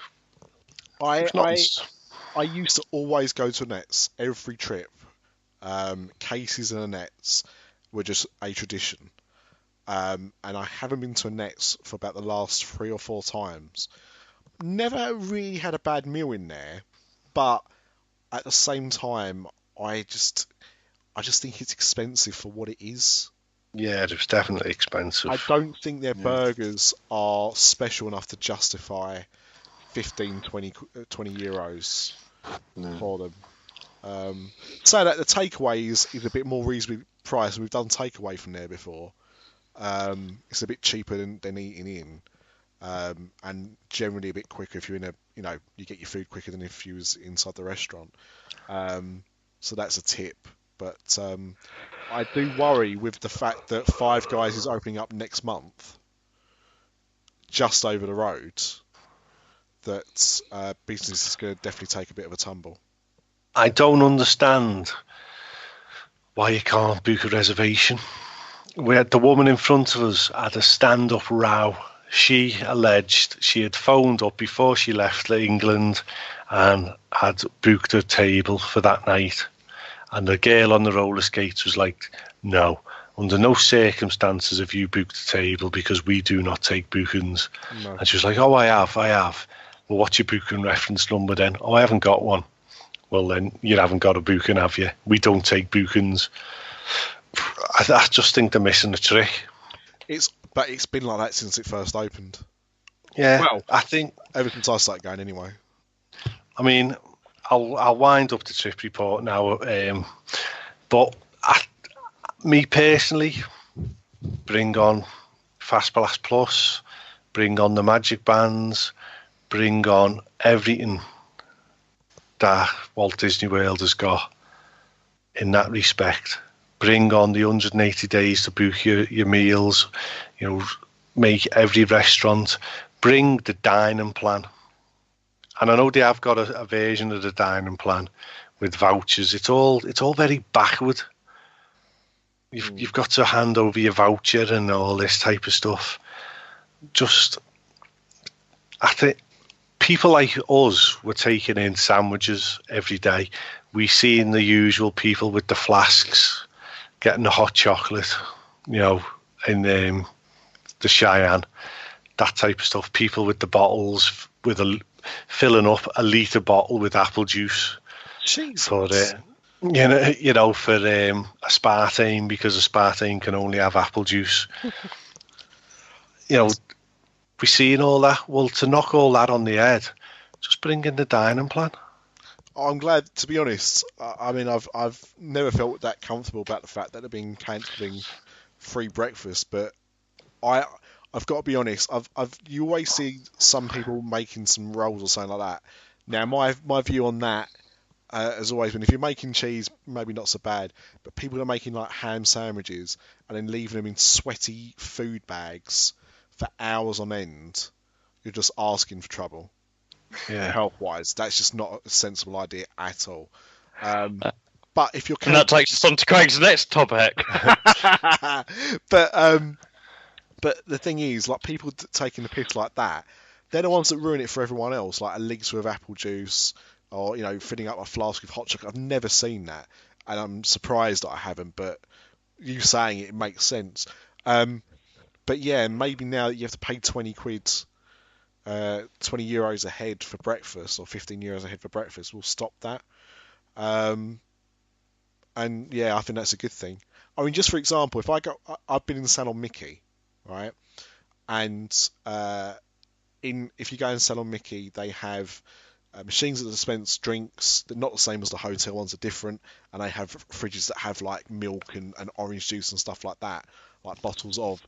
I used to always go to nets every trip. Cases and nets were just a tradition. And I haven't been to a nets for about the last 3 or 4 times. Never really had a bad meal in there, but at the same time, I just think it's expensive for what it is. Yeah, it was definitely expensive. I don't think their burgers are special enough to justify 15, 20 euros for them. So that the takeaway is a bit more reasonably priced. We've done takeaway from there before. It's a bit cheaper than eating in, and generally a bit quicker if you're in you get your food quicker than if you was inside the restaurant. So that's a tip. But I do worry with the fact that Five Guys is opening up next month, just over the road, that business is going to definitely take a bit of a tumble. I don't understand why you can't book a reservation. We had the woman in front of us had a stand-up row. She alleged she had phoned up before she left England and had booked a table for that night. And the girl on the roller skates was like, no, under no circumstances have you booked a table because we do not take bookings. No. And she was like, oh, I have. Well, what's your booking reference number then? Oh, I haven't got one. Well, then you haven't got a booking, have you? We don't take bookings. I just think they're missing a trick. But it's been like that since it first opened. Yeah, well, I think ever since I started going anyway. I mean, I'll wind up the trip report now, but me personally, bring on Fast Blast Plus, bring on the Magic Bands, bring on everything that Walt Disney World has got in that respect. Bring on the 180 days to book your meals, make every restaurant, bring the dining plan. And I know they have got a version of the dining plan with vouchers. It's all very backward. You've got to hand over your voucher and all this type of stuff. I think people like us were taking in sandwiches every day. We seen the usual people with the flasks, getting the hot chocolate, in the Cheyenne, that type of stuff. People with the bottles filling up a litre bottle with apple juice. Jesus. For for aspartame, because aspartame can only have apple juice. We seeing all that. Well, to knock all that on the head, just bring in the dining plan. I'm glad, to be honest. I mean, I've never felt that comfortable about the fact that they've been cancelling free breakfast, but I've got to be honest. You always see some people making some rolls or something like that. Now, my view on that has always been, if you're making cheese, maybe not so bad, but people are making like ham sandwiches and then leaving them in sweaty food bags for hours on end, you're just asking for trouble. Yeah, health-wise, that's just not a sensible idea at all. But if you're and that takes us on to Craig's next topic. But the thing is, like, people taking the piss like that, they're the ones that ruin it for everyone else. Like a elixir with apple juice, or filling up a flask with hot chocolate. I've never seen that, and I'm surprised that I haven't. But you saying it makes sense. But yeah, maybe now that you have to pay 20 quid. 20 euros a head for breakfast, or 15 euros a head for breakfast, we'll stop that. And yeah, I think that's a good thing. I mean, just for example, I've been in Salon Mickey, right? And if you go in Salon Mickey, they have machines that dispense drinks. They're not the same as the hotel ones, are different, and they have fridges that have like milk and orange juice and stuff like that, like bottles of.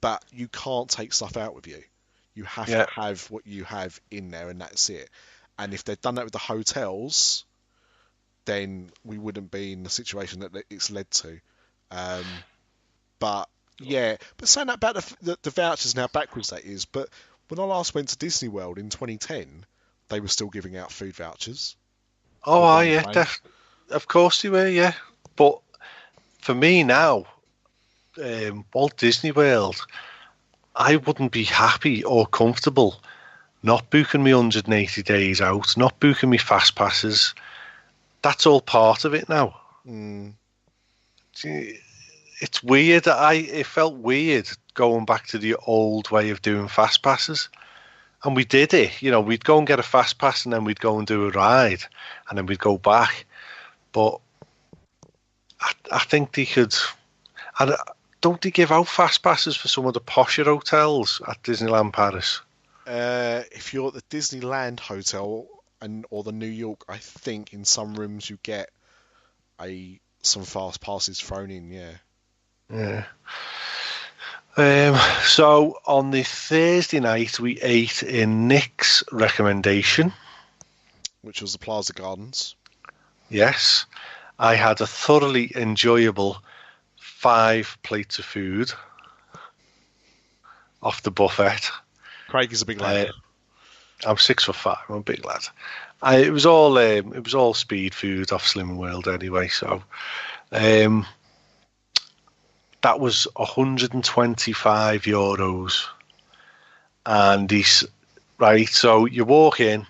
But you can't take stuff out with you. You have to have what you have in there, and that's it. And if they'd done that with the hotels, then we wouldn't be in the situation that it's led to. But saying that about the vouchers now backwards, that is. But when I last went to Disney World in 2010, they were still giving out food vouchers. Oh, yeah, of course they were, yeah. But for me now, Walt Disney World, I wouldn't be happy or comfortable not booking me 180 days out, not booking me fast passes. That's all part of it now. It's weird. It felt weird going back to the old way of doing fast passes. And we did it. You know, we'd go and get a fast pass and then we'd go and do a ride and then we'd go back. But I think they could... Don't they give out fast passes for some of the posher hotels at Disneyland Paris? If you're at the Disneyland Hotel or the New York, I think in some rooms you get some fast passes thrown in, yeah. So on the Thursday night, we ate in Nick's recommendation, which was the Plaza Gardens. Yes, I had a thoroughly enjoyable 5 plates of food off the buffet. Craig is a big lad. I'm 6'5". I'm a big lad. It was all speed food off Slimming World anyway. So that was €125, and so you walk in,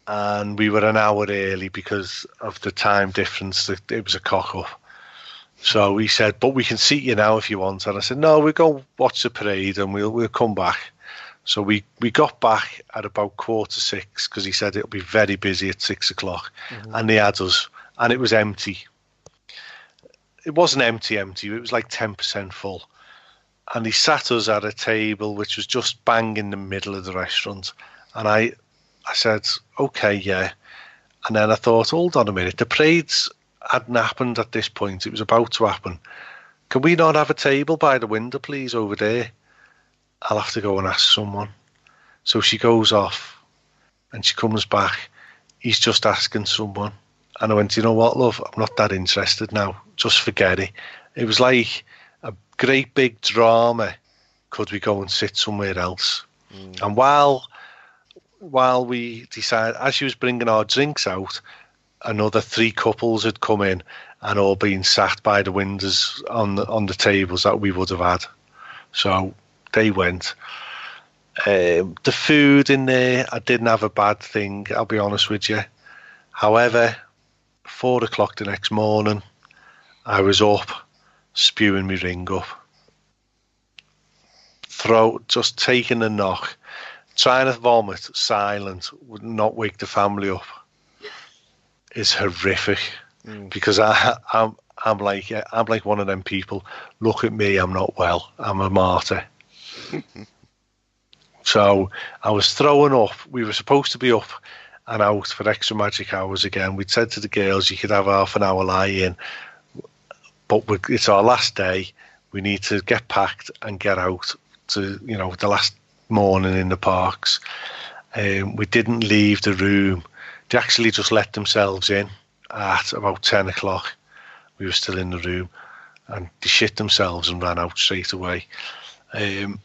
and we were an hour early because of the time difference. It was a cock up. So he said, but we can seat you now if you want. And I said, no, we'll go watch the parade and we'll come back. So we got back at about 5:45 because he said it'll be very busy at 6 o'clock. And they had us, and it was empty. It wasn't empty. It was like 10% full. And he sat us at a table which was just bang in the middle of the restaurant. And I said, okay, yeah. And then I thought, hold on a minute, the parades hadn't happened at this point. It was about to happen. Can we not have a table by the window, please, over there? I'll have to go and ask someone. So she goes off and she comes back. He's just asking someone. And I went, you know what, love? I'm not that interested now. Just forget it. It was like a great big drama. Could we go and sit somewhere else? And while we decided, as she was bringing our drinks out, another 3 couples had come in and all been sat by the windows on the tables that we would have had. So they went. The food in there, I didn't have a bad thing, I'll be honest with you. However, 4 o'clock the next morning, I was up, spewing my ring up. Just taking a knock, trying to vomit, silent, would not wake the family up. Is horrific because I'm like one of them people. Look at me, I'm not well. I'm a martyr. So I was throwing up. We were supposed to be up and out for extra magic hours again. We'd said to the girls, you could have half an hour lie in, but it's our last day. We need to get packed and get out to the last morning in the parks. We didn't leave the room. They actually just let themselves in at about 10 o'clock. We were still in the room, and they shit themselves and ran out straight away. And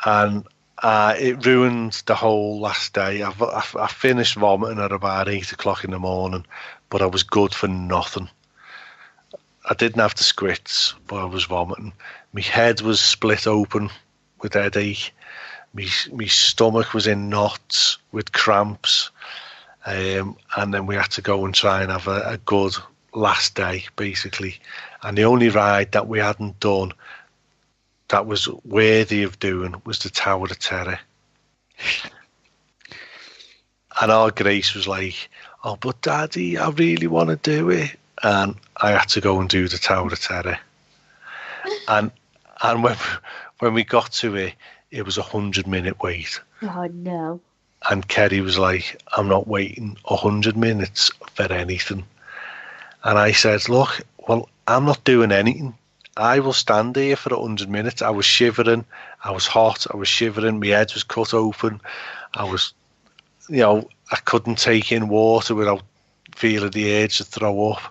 it ruined the whole last day. I finished vomiting at about 8 o'clock in the morning, but I was good for nothing. I didn't have the squirts, but I was vomiting. My head was split open with headache. My stomach was in knots with cramps. And then we had to go and try and have a good last day, basically. And the only ride that we hadn't done that was worthy of doing was the Tower of Terror. And our Grace was like, oh, but Daddy, I really want to do it. And I had to go and do the Tower of Terror. And when we got to it, it was 100-minute wait. Oh, no. And Kerry was like, I'm not waiting 100 minutes for anything. And I said, look, well, I'm not doing anything. I will stand here for 100 minutes. I was shivering. I was hot. I was shivering. My head was cut open. I was, I couldn't take in water without feeling the urge to throw up.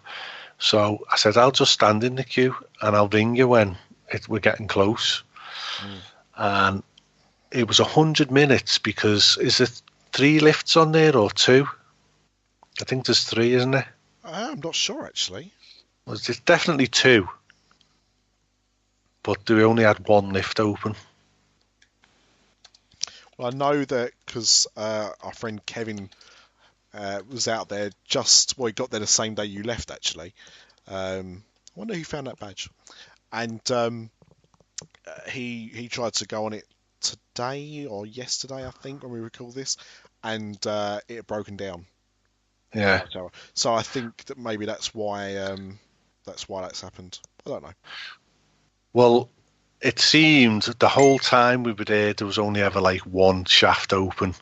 So I said, I'll just stand in the queue and I'll ring you when we're getting close. And it was 100 minutes because is there 3 lifts on there or 2? I think there's 3, isn't there? I'm not sure, actually. Well, it's definitely 2. but we only had one lift open. Well, I know that because our friend Kevin was out there he got there the same day you left, actually. I wonder who found that badge. And he tried to go on it today or yesterday, I think, when we record this, and it had broken down. Yeah. So I think that maybe that's why that's happened. I don't know. Well, it seemed the whole time we were there was only ever like one shaft open,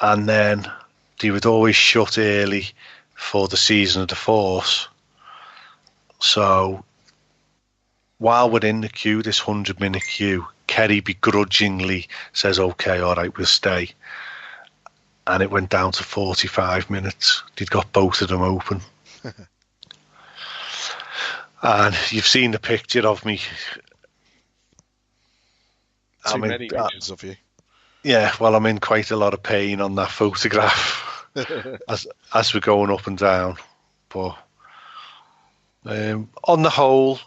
and then they would always shut early for the season of the Force. So while we're in the queue, this 100-minute queue, Kerry begrudgingly says, "Okay, all right, we'll stay." And it went down to 45 minutes. They'd got both of them open. And you've seen the picture of me. Too many pictures of you. Yeah, well, I'm in quite a lot of pain on that photograph as we're going up and down. But on the whole,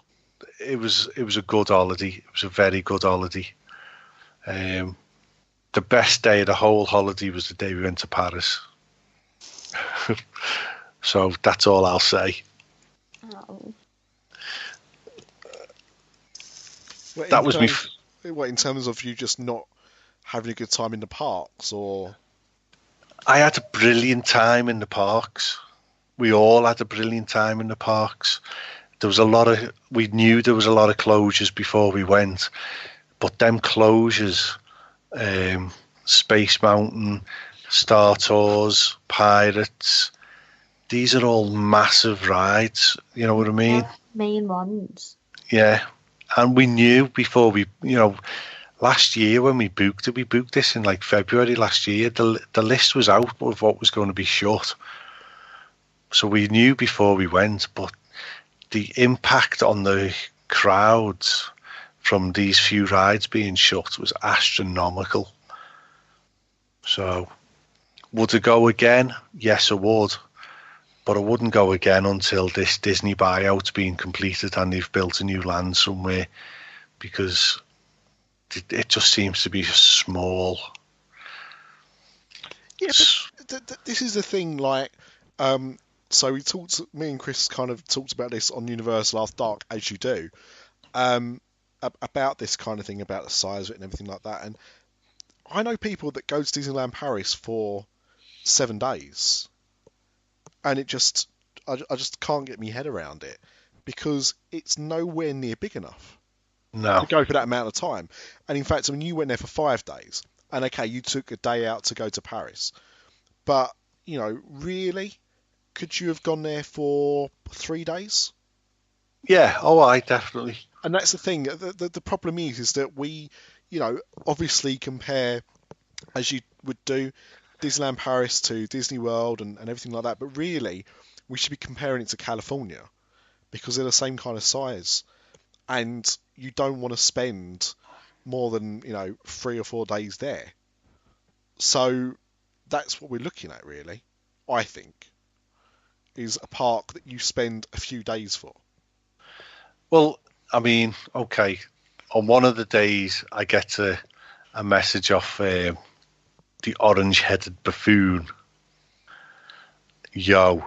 it was a good holiday. It was a very good holiday. The best day of the whole holiday was the day we went to Paris. So that's all I'll say. Oh. That was me. What, in terms of you just not having a good time in the parks, or? I had a brilliant time in the parks. We all had a brilliant time in the parks. We knew there was a lot of closures before we went, but them closures, Space Mountain, Star Tours, Pirates, these are all massive rides. You know what I mean? Yeah, main ones. Yeah. And we knew before last year when we booked this in like February last year, the list was out of what was going to be shut. So we knew before we went, but the impact on the crowds from these few rides being shut was astronomical. So would I go again? Yes, I would. But I wouldn't go again until this Disney buyout's been completed and they've built a new land somewhere, because it just seems to be small. Yeah, but this is the thing, like, so me and Chris kind of talked about this on Universal After Dark, as you do, about this kind of thing, about the size of it and everything like that. And I know people that go to Disneyland Paris for 7 days. And I just can't get my head around it, because it's nowhere near big enough to go for that amount of time. And in fact, I mean, you went there for 5 days, and okay, you took a day out to go to Paris, but really, could you have gone there for 3 days? Yeah, I definitely. And that's the thing. The problem is that we, obviously compare, as you would do, Disneyland Paris to Disney World and everything like that, but really we should be comparing it to California, because they're the same kind of size, and you don't want to spend more than 3 or 4 days there. So that's what we're looking at, really. I think is a park that you spend a few days for. Well, I mean, okay, on one of the days I get a message off the orange-headed buffoon. Yo.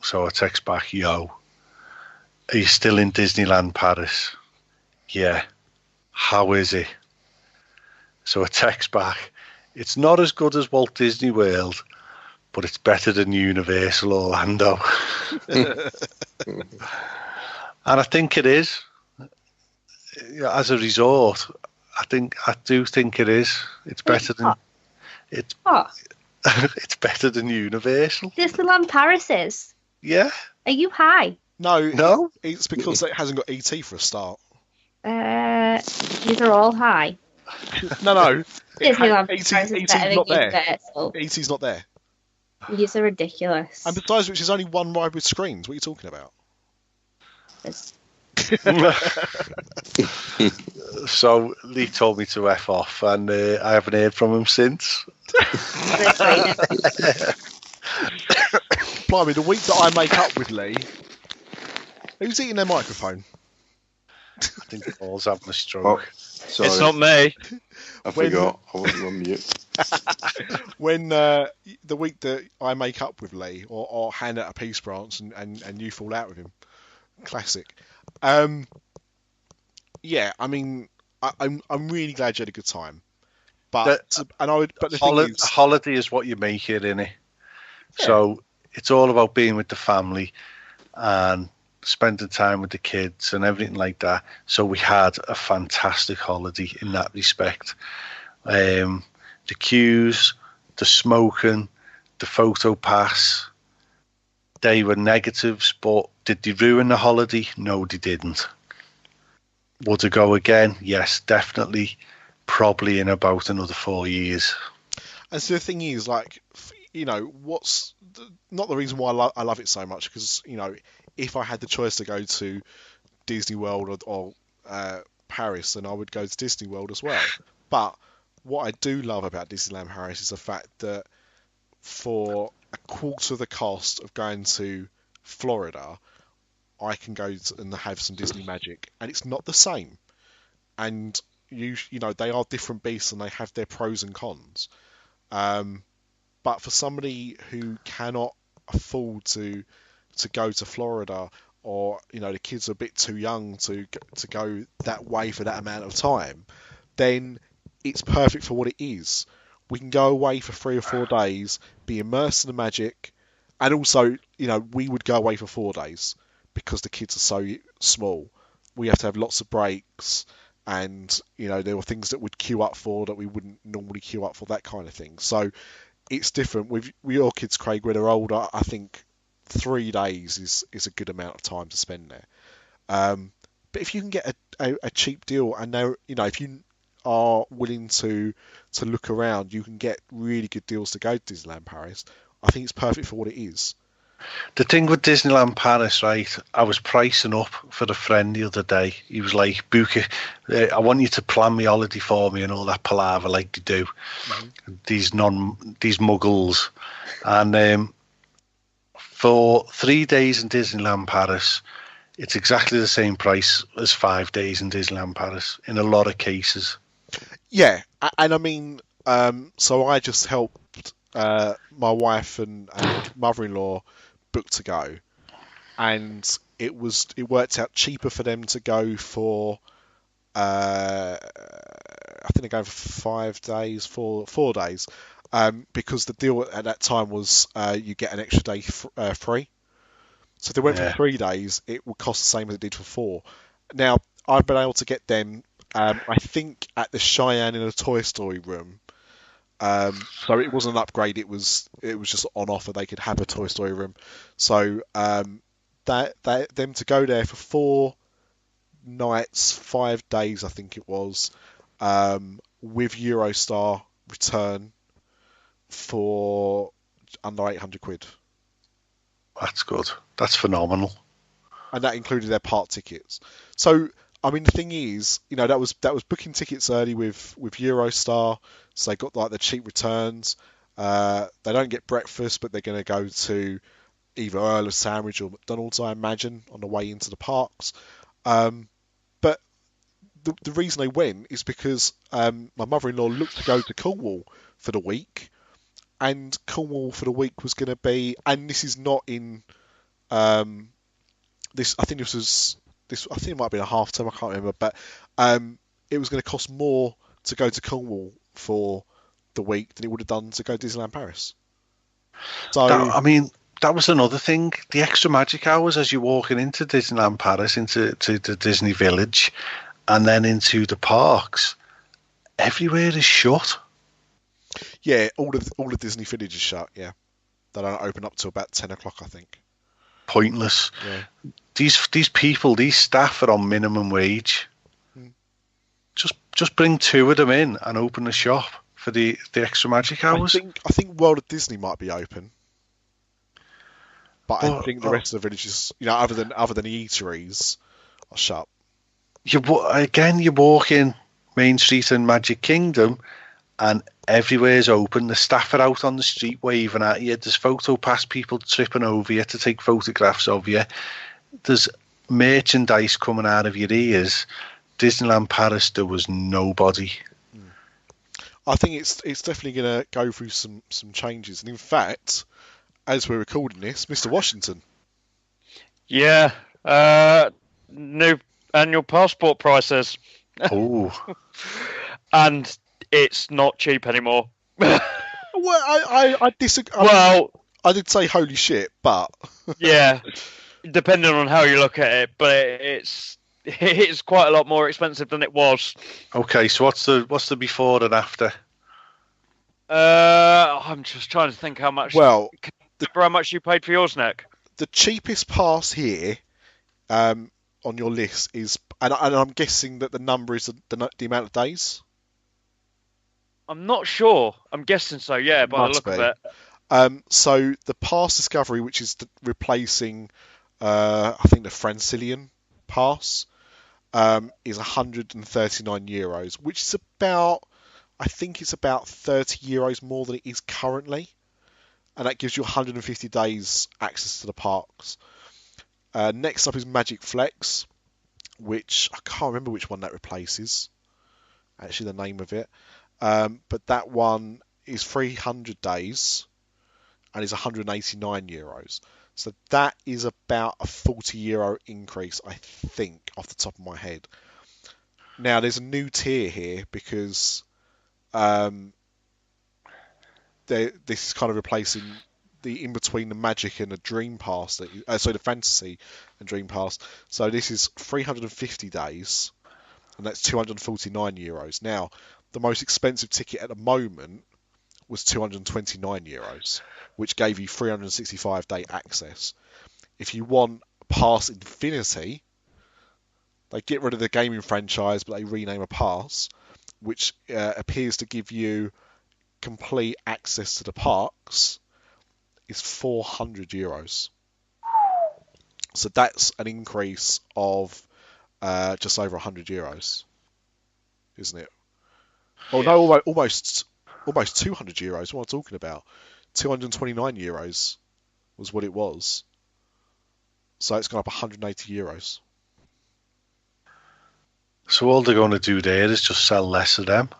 So I text back, yo. Are you still in Disneyland Paris? Yeah. How is it? So I text back, it's not as good as Walt Disney World, but it's better than Universal Orlando. And I think it is. As a resort, I do think it is. It's better than... It's better than Universal. Disneyland Paris is? Yeah. Are you high? No. It's because it hasn't got ET for a start. These are all high. No. Disneyland Paris is ET's better not than there. Universal. ET's not there. These are ridiculous. And besides which, there's only one ride with screens. What are you talking about? So Lee told me to F off, and I haven't heard from him since. Blimey, the week that I make up with Lee, who's eating their microphone? think Paul's having a stroke. Sorry, It's not me. I forgot. I wasn't on mute. When the week that I make up with Lee or hand out a peace branch and you fall out with him, classic. Yeah, I mean, I'm really glad you had a good time, but the thing is, a holiday is what you make it, innit? Yeah. So it's all about being with the family and spending time with the kids and everything like that. So we had a fantastic holiday in that respect. The queues, the smoking, the photo pass, they were negatives, but did they ruin the holiday? No, they didn't. Would it go again? Yes, definitely. Probably in about another 4 years. And so the thing is, like, you know, what's not the reason why I love it so much, because, you know, if I had the choice to go to Disney World or Paris, then I would go to Disney World as well. But what I do love about Disneyland Paris is the fact that for a quarter of the cost of going to Florida, I can go and have some Disney magic, and it's not the same. And you know, they are different beasts, and they have their pros and cons. But for somebody who cannot afford to go to Florida, or, you know, the kids are a bit too young to go that way for that amount of time, then it's perfect for what it is. We can go away for 3 or 4 days, be immersed in the magic, and also, you know, we would go away for 4 days because the kids are so small. We have to have lots of breaks, and, you know, there were things that we'd queue up for that we wouldn't normally queue up for, that kind of thing. So it's different. With your kids, Craig, when they're older, I think 3 days is a good amount of time to spend there. But if you can get a cheap deal, and now, you know, if you are willing to look around, you can get really good deals to go to Disneyland Paris. I think it's perfect for what it is. The thing with Disneyland Paris, right, I was pricing up for a friend the other day. He was like, book it. I want you to plan my holiday for me and all that palaver like they do. Mm-hmm. These muggles. And for 3 days in Disneyland Paris, it's exactly the same price as 5 days in Disneyland Paris in a lot of cases. Yeah, and I mean, so I just helped my wife and mother-in-law book to go, and it worked out cheaper for them to go for I think they're going for 5 days, 4 days, because the deal at that time was you get an extra day free. So if they went for 3 days, it would cost the same as it did for 4. Now, I've been able to get them, I think, at the Cheyenne in a Toy Story room. So it wasn't an upgrade, it was just on offer. They could have a Toy Story room. So them to go there for 4 nights, 5 days, I think it was, with Eurostar return for under 800 quid. That's good. That's phenomenal. And that included their park tickets. So, I mean, the thing is, you know, that was booking tickets early with Eurostar, so they got like the cheap returns. They don't get breakfast, but they're going to go to either Earl of Sandwich or McDonald's, I imagine, on the way into the parks. But the reason they went is because my mother-in-law looked to go to Cornwall for the week, and Cornwall for the week was going to be, and this is not in this. I think this was. I think it might have been a half term, I can't remember, but it was going to cost more to go to Cornwall for the week than it would have done to go to Disneyland Paris. So, that was another thing. The extra magic hours as you're walking into Disneyland Paris, into the Disney Village, and then into the parks, everywhere is shut. Yeah, all the Disney Village is shut, yeah. They don't open up till about 10 o'clock, I think. Pointless. Yeah. These people, these staff are on minimum wage. Just bring 2 of them in and open the shop for the extra magic hours. I think World of Disney might be open, but I think the rest of the villages, you know, other than the eateries, are shut. You walk in Main Street and Magic Kingdom, and everywhere's open. The staff are out on the street waving at you. There's photo pass people tripping over you to take photographs of you. There's merchandise coming out of your ears. Disneyland Paris, there was nobody. I think it's definitely going to go through some changes. And in fact, as we're recording this, Mr. Washington. Yeah. New annual passport prices. Oh. And it's not cheap anymore. Well, I disagree. I did say holy shit, but yeah, depending on how you look at it, but it's quite a lot more expensive than it was. Okay, so what's the before and after? I'm just trying to think how much. Well, how much you paid for yours, Nick? The cheapest pass here, on your list is, and I'm guessing that the number is the amount of days. I'm not sure. I'm guessing so. Yeah, by the look of it. So the Pass Discovery, which is replacing, I think the Francilian Pass, is €139, which is about, I think it's about €30 more than it is currently, and that gives you 150 days access to the parks. Next up is Magic Flex, which I can't remember which one that replaces. Actually, the name of it, but that one is 300 days. And is €189. So that is about a €40 increase, I think, off the top of my head. Now, there's a new tier here because this is kind of replacing the in between the Magic and the Dream Pass, the Fantasy and Dream Pass. So this is 350 days, and that's €249. Now, the most expensive ticket at the moment was €229, which gave you 365-day access. If you want Pass Infinity, they get rid of the gaming franchise, but they rename a pass, which appears to give you complete access to the parks, is €400. So that's an increase of just over €100, isn't it? Oh no, almost €200. What am I talking about? €229 was what it was. So it's gone up €180. So all they're going to do there is just sell less of them?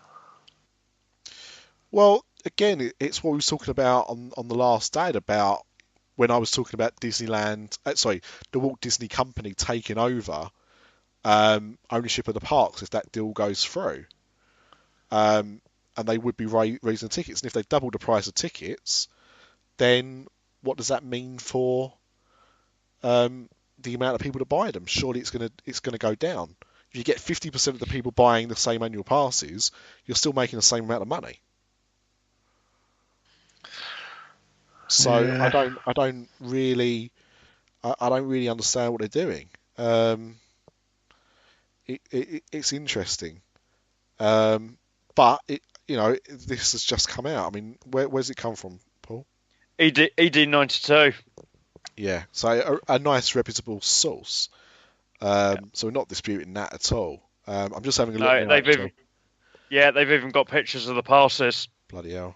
Well, again, it's what we were talking about on the last ad, about when I was talking about Disneyland, the Walt Disney Company taking over ownership of the parks if that deal goes through. And they would be raising tickets. And if they double the price of tickets, then what does that mean for the amount of people that buy them? Surely it's gonna go down. If you get 50% of the people buying the same annual passes, you're still making the same amount of money. So yeah. I don't really understand what they're doing. It's interesting, but this has just come out. I mean, where's it come from, Paul? ED92. Yeah, so a nice reputable source. So we're not disputing that at all. I'm just having a look. They've even got pictures of the passes. Bloody hell.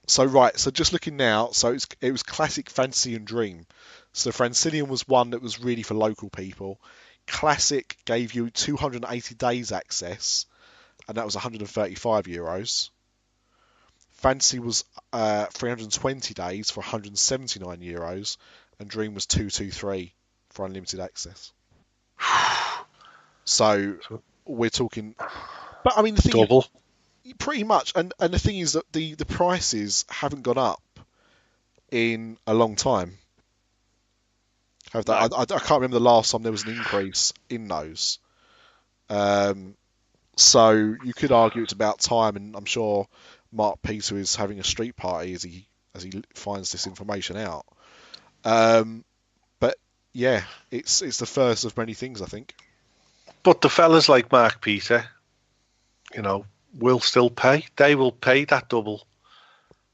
So just looking now, so it was Classic, Fantasy and Dream. So Francilian was one that was really for local people. Classic gave you 280 days access, and that was €135. Fantasy was 320 days for €179, and Dream was 223 for unlimited access. So we're talking, but I mean the thing double. Pretty much, and the thing is that the prices haven't gone up in a long time. Have they? I can't remember the last time there was an increase in those. So you could argue it's about time, and I'm sure Mark Peter is having a street party as he finds this information out. But yeah, it's the first of many things, I think. But the fellas like Mark Peter, will still pay. They will pay that double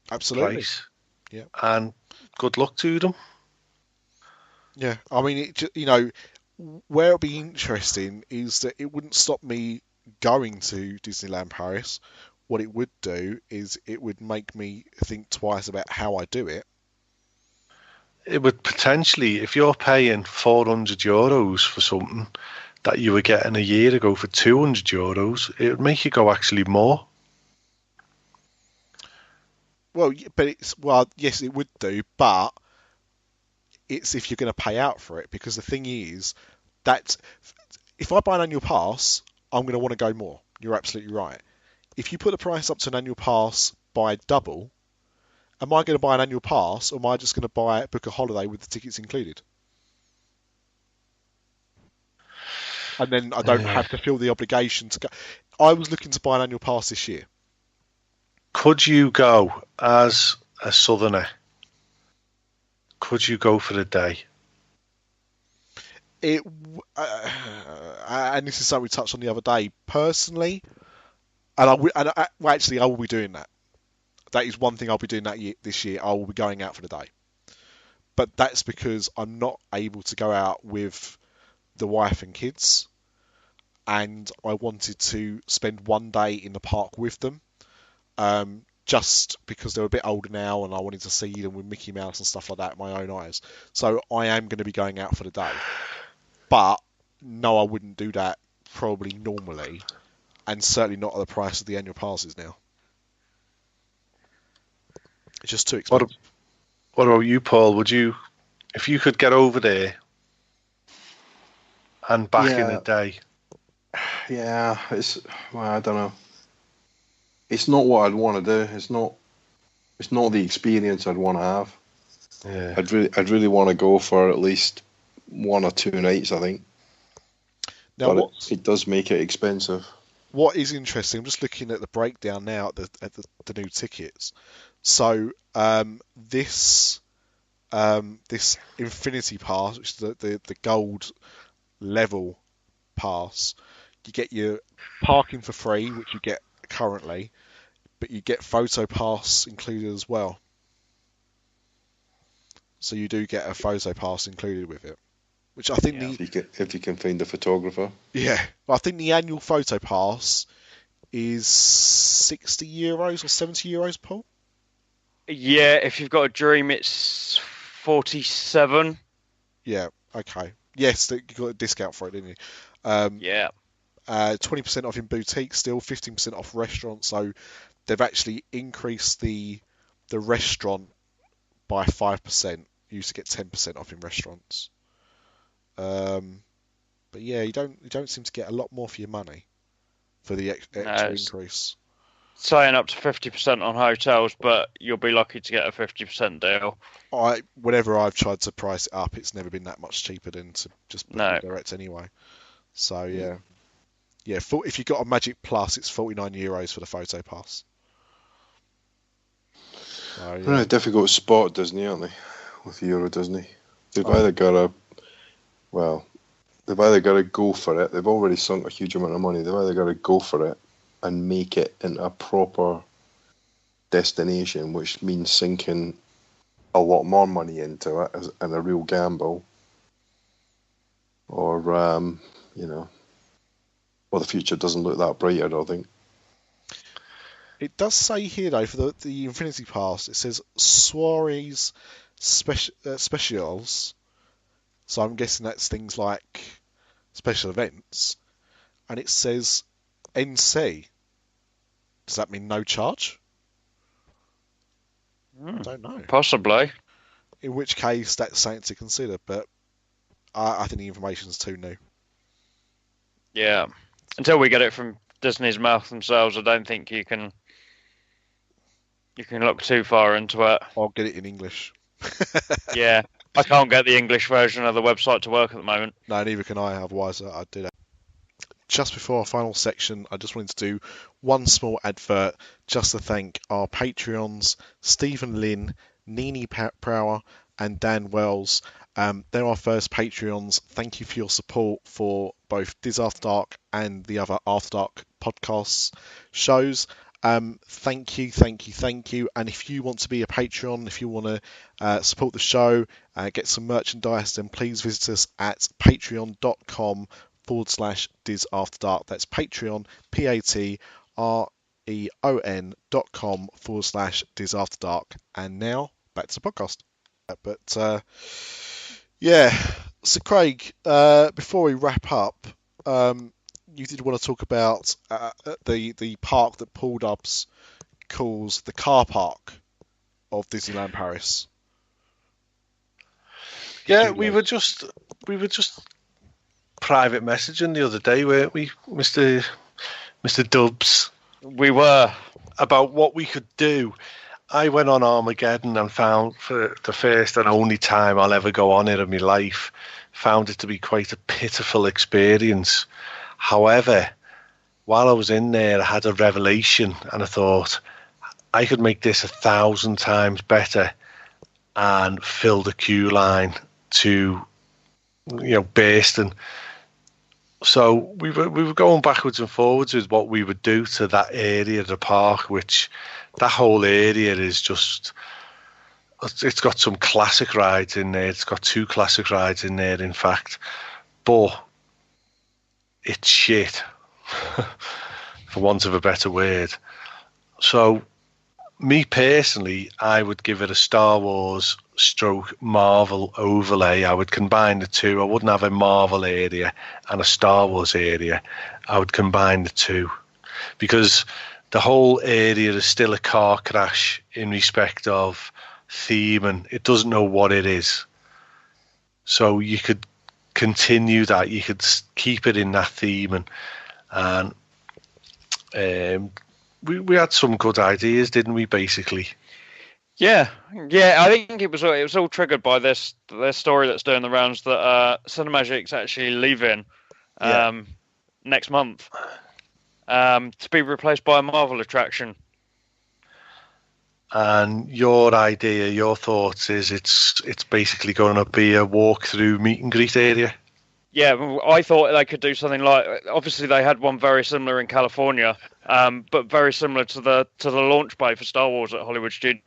price. Yeah. And good luck to them. Yeah, I mean, where it'll be interesting is that it wouldn't stop me going to Disneyland Paris. What it would do is it would make me think twice about how I do it. It would potentially, if you're paying €400 for something, that you were getting a year ago for €200, it would make you go actually more. Well, but yes, it would do, but it's if you're going to pay out for it, because the thing is that if I buy an annual pass, I'm going to want to go more. You're absolutely right. If you put the price up to an annual pass by double, am I going to buy an annual pass, or am I just going to book a holiday with the tickets included? And then I don't have to feel the obligation to go. I was looking to buy an annual pass this year. Could you go as a southerner? Could you go for the day? And this is something we touched on the other day. Personally, I will be doing that. That is one thing I'll be doing this year. I will be going out for the day. But that's because I'm not able to go out with the wife and kids, and I wanted to spend one day in the park with them. Just because they're a bit older now, and I wanted to see them with Mickey Mouse and stuff like that with my own eyes. So I am going to be going out for the day. But no, I wouldn't do that probably normally, and certainly not at the price of the annual passes now. It's just too expensive. What about you, Paul? Would you, if you could get over there and back in a day? Yeah, I don't know. It's not what I'd want to do. It's not the experience I'd want to have. Yeah. I'd really want to go for at least 1 or 2 nights, I think. Now, but it does make it expensive. What is interesting, I'm just looking at the breakdown now at the new tickets. So this Infinity Pass, which is the gold level pass, you get your parking for free, which you get currently, but you get photo pass included as well. So you do get a photo pass included with it, which I think if you can find a photographer. Yeah, well, I think the annual photo pass is €60 or €70, Paul. Yeah, if you've got a dream, it's 47. Yeah. Okay. Yes, you got a discount for it, didn't you? Yeah. 20% off in boutiques still, 15% off restaurants. So they've actually increased the restaurant by 5%. You used to get 10% off in restaurants. But yeah, you don't seem to get a lot more for your money for the extra increase. Saying up to 50% on hotels, but you'll be lucky to get a 50% deal. Whenever I've tried to price it up, it's never been that much cheaper than to just book it direct anyway. So yeah. If you've got a Magic Plus, it's €49 for the photo pass. So, yeah. They're in a difficult spot, Disney, aren't they? With Euro Disney, they've either got to go for it. They've already sunk a huge amount of money. They've either got to go for it and make it into a proper destination, which means sinking a lot more money into it and a real gamble, or the future doesn't look that bright, I don't think. It does say here, though, for the Infinity Pass, it says soirees specials. So I'm guessing that's things like special events. And it says NC. Does that mean no charge? I don't know. Possibly. In which case, that's something to consider. But I think the information's too new. Yeah. Until we get it from Disney's mouth themselves, I don't think you can look too far into it. I'll get it in English. Yeah. I can't get the English version of the website to work at the moment. No, neither can I. Otherwise, I'd do that. Just before our final section, I just wanted to do one small advert just to thank our Patreons, Stephen Lynn, Nini Prower, and Dan Wells. They're our first Patreons. Thank you for your support for both Dis After Dark and the other After Dark podcasts shows. Thank you. And if you want to be a Patreon, if you want to support the show, get some merchandise, then please visit us at patreon.com/Dis After Dark. That's Patreon, patreon.com/Dis After Dark. And now back to the podcast. So Craig, before we wrap up, you did want to talk about the park that Paul Dubs calls the car park of Disneyland Paris. Yeah, we were just private messaging the other day, weren't we, Mr. Dubs? We were. About what we could do. I went on Armageddon and found, for the first and only time I'll ever go on it in my life, found it to be quite a pitiful experience. However, while I was in there, I had a revelation and I thought I could make this 1,000 times better and fill the queue line to, bursting. So we were going backwards and forwards with what we would do to that area of the park, which that whole area is just, it's got some classic rides in there. It's got 2 classic rides in there, in fact, but it's shit, for want of a better word. So me personally, I would give it a Star Wars / Marvel overlay. I would combine the two. I wouldn't have a Marvel area and a Star Wars area. I would combine the two, because the whole area is still a car crash in respect of theme, and it doesn't know what it is. So you could continue that. You could keep it in that theme, and we had some good ideas, didn't we? Basically. Yeah. I think it was all triggered by this story that's doing the rounds that Cinemagic's actually leaving next month to be replaced by a Marvel attraction. And your idea, your thoughts is it's basically going to be a walk-through meet and greet area. Yeah, I thought they could do something like. Obviously, they had one very similar in California, but very similar to the launch bay for Star Wars at Hollywood Studios.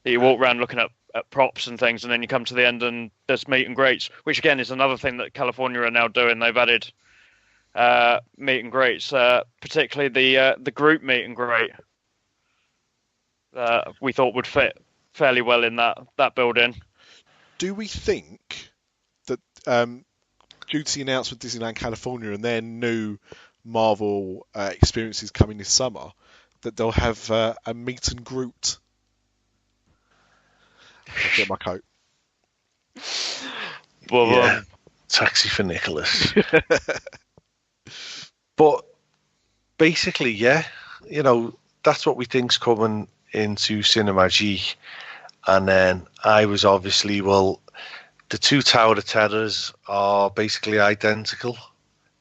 You walk around looking at props and things, and then you come to the end and there's meet and greets, which again is another thing that California are now doing. They've added meet and greets, particularly the group meet and greet. We thought would fit fairly well in that building. Do we think that due to the announcement of Disneyland California and their new Marvel experiences coming this summer, that they'll have a meet and greet? I'll get my coat. Well, yeah, taxi for Nicholas. But basically, yeah, that's what we think's coming into Cinemagique. And then I was obviously, the 2 Tower of Terrors are basically identical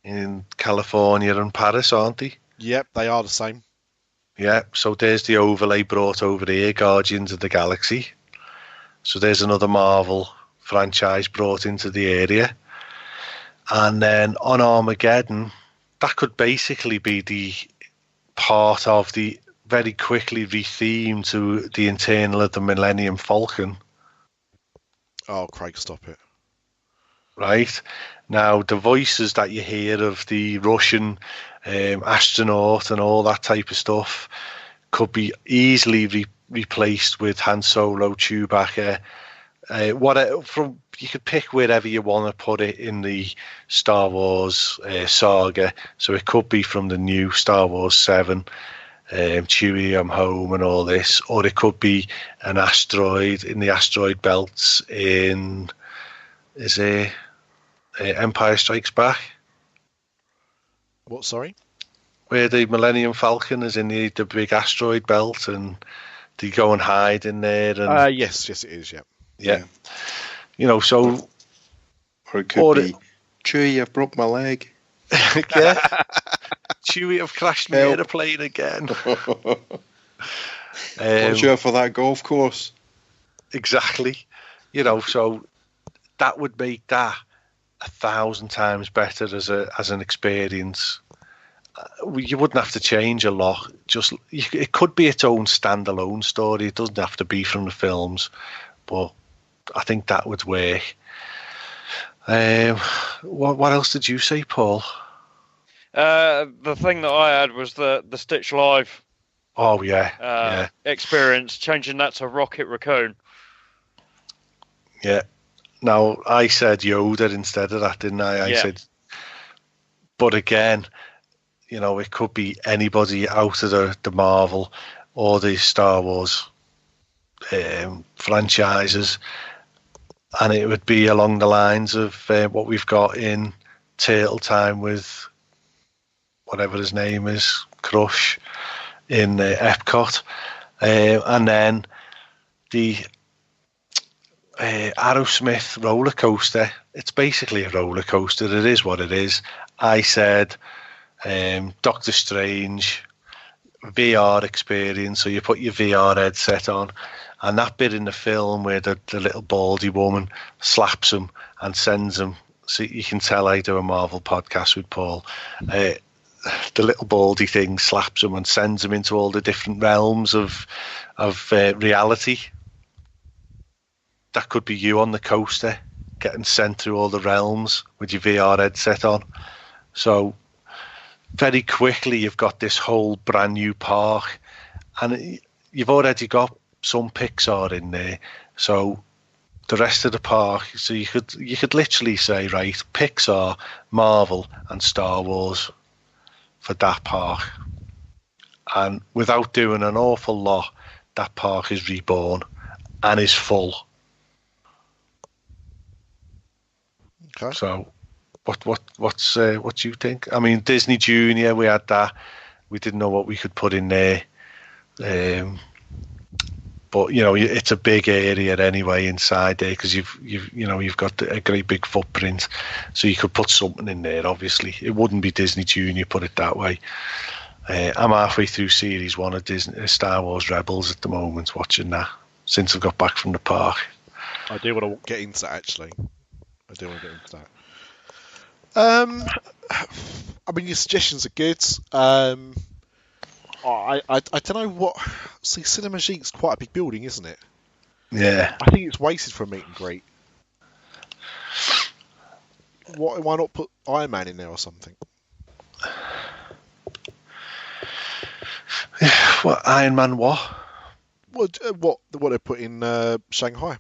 in California and Paris, aren't they? Yep, they are the same. Yeah, so there's the overlay brought over here, Guardians of the Galaxy. So there's another Marvel franchise brought into the area. And then on Armageddon, that could basically be the part of the very quickly rethemed to the internal of the Millennium Falcon. Oh, Craig, stop it. Right. Now, the voices that you hear of the Russian astronaut and all that type of stuff could be easily replaced with Han Solo, Chewbacca. You could pick wherever you want to put it in the Star Wars saga. So it could be from the new Star Wars 7, Chewie, I'm home, and all this, or it could be an asteroid in the asteroid belts in Empire Strikes Back. What, sorry? Where the Millennium Falcon is in the big asteroid belt and they go and hide in there. And yes, it is, yeah. So... Or it could be, Chewie, I've broke my leg. Yeah. Chewie, I've crashed my aeroplane again. Watch out for that golf course. Exactly. So that would make that 1,000 times better as an experience. You wouldn't have to change a lot. It could be its own standalone story. It doesn't have to be from the films, but I think that would work. What else did you say, Paul? The thing that I had was the Stitch Live. Oh yeah, experience, changing that to Rocket Raccoon. Yeah. Now I said Yoda instead of that, didn't I? I said But again, it could be anybody out of the Marvel or the Star Wars franchises, and it would be along the lines of what we've got in Turtle Time with whatever his name is, Crush, in Epcot, and then the Aerosmith roller coaster. It's basically a roller coaster. It is what it is. I said Doctor Strange VR experience. So you put your VR headset on, and that bit in the film where the little baldy woman slaps him and sends him. So you can tell I do a Marvel podcast with Paul. The little baldy thing slaps him and sends him into all the different realms of reality. That could be you on the coaster, getting sent through all the realms with your VR headset on. So very quickly, you've got this whole brand new park, and you've already got some Pixar in there. So the rest of the park, so you could literally say, right, Pixar, Marvel, and Star Wars for that park. And without doing an awful lot, that park is reborn and is full. Okay. So, what do you think? I mean, Disney Junior, we had that. We didn't know what we could put in there, but it's a big area anyway inside there because you've got a great big footprint, so you could put something in there. Obviously, it wouldn't be Disney Junior, put it that way. I'm halfway through Series 1 of Star Wars Rebels at the moment, watching that since I've got back from the park. I do want to get into that, actually. I mean, your suggestions are good. I don't know what. See, Cinema Magic's quite a big building, isn't it? Yeah. I think it's wasted for a meet and greet. Why not put Iron Man in there or something? What Iron Man? What they put in Shanghai?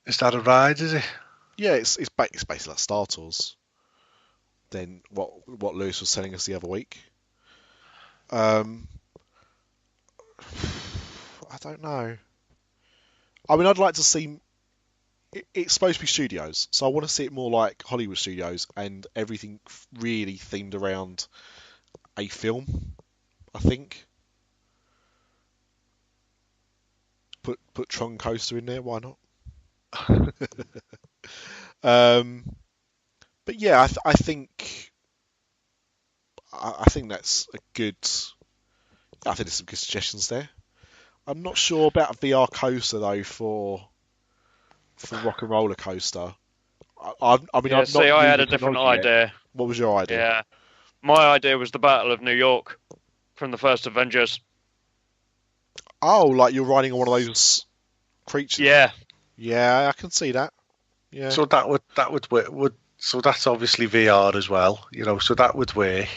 Is that a ride? Is it? Yeah, it's basically like Star Tours. Then what Lewis was telling us the other week. I don't know. I mean, I'd like to see. It's supposed to be studios, so I want to see it more like Hollywood studios and everything really themed around a film. I think. Put Tron Coaster in there. Why not? But yeah, I think that's a good. I think there's some good suggestions there. I'm not sure about a VR coaster though for Rock and Roller Coaster. I had a different idea. What was your idea? Yeah, my idea was the Battle of New York from the first Avengers. Oh, like you're riding on one of those creatures. Yeah, I can see that. Yeah. So that would so that's obviously VR as well, so that would work.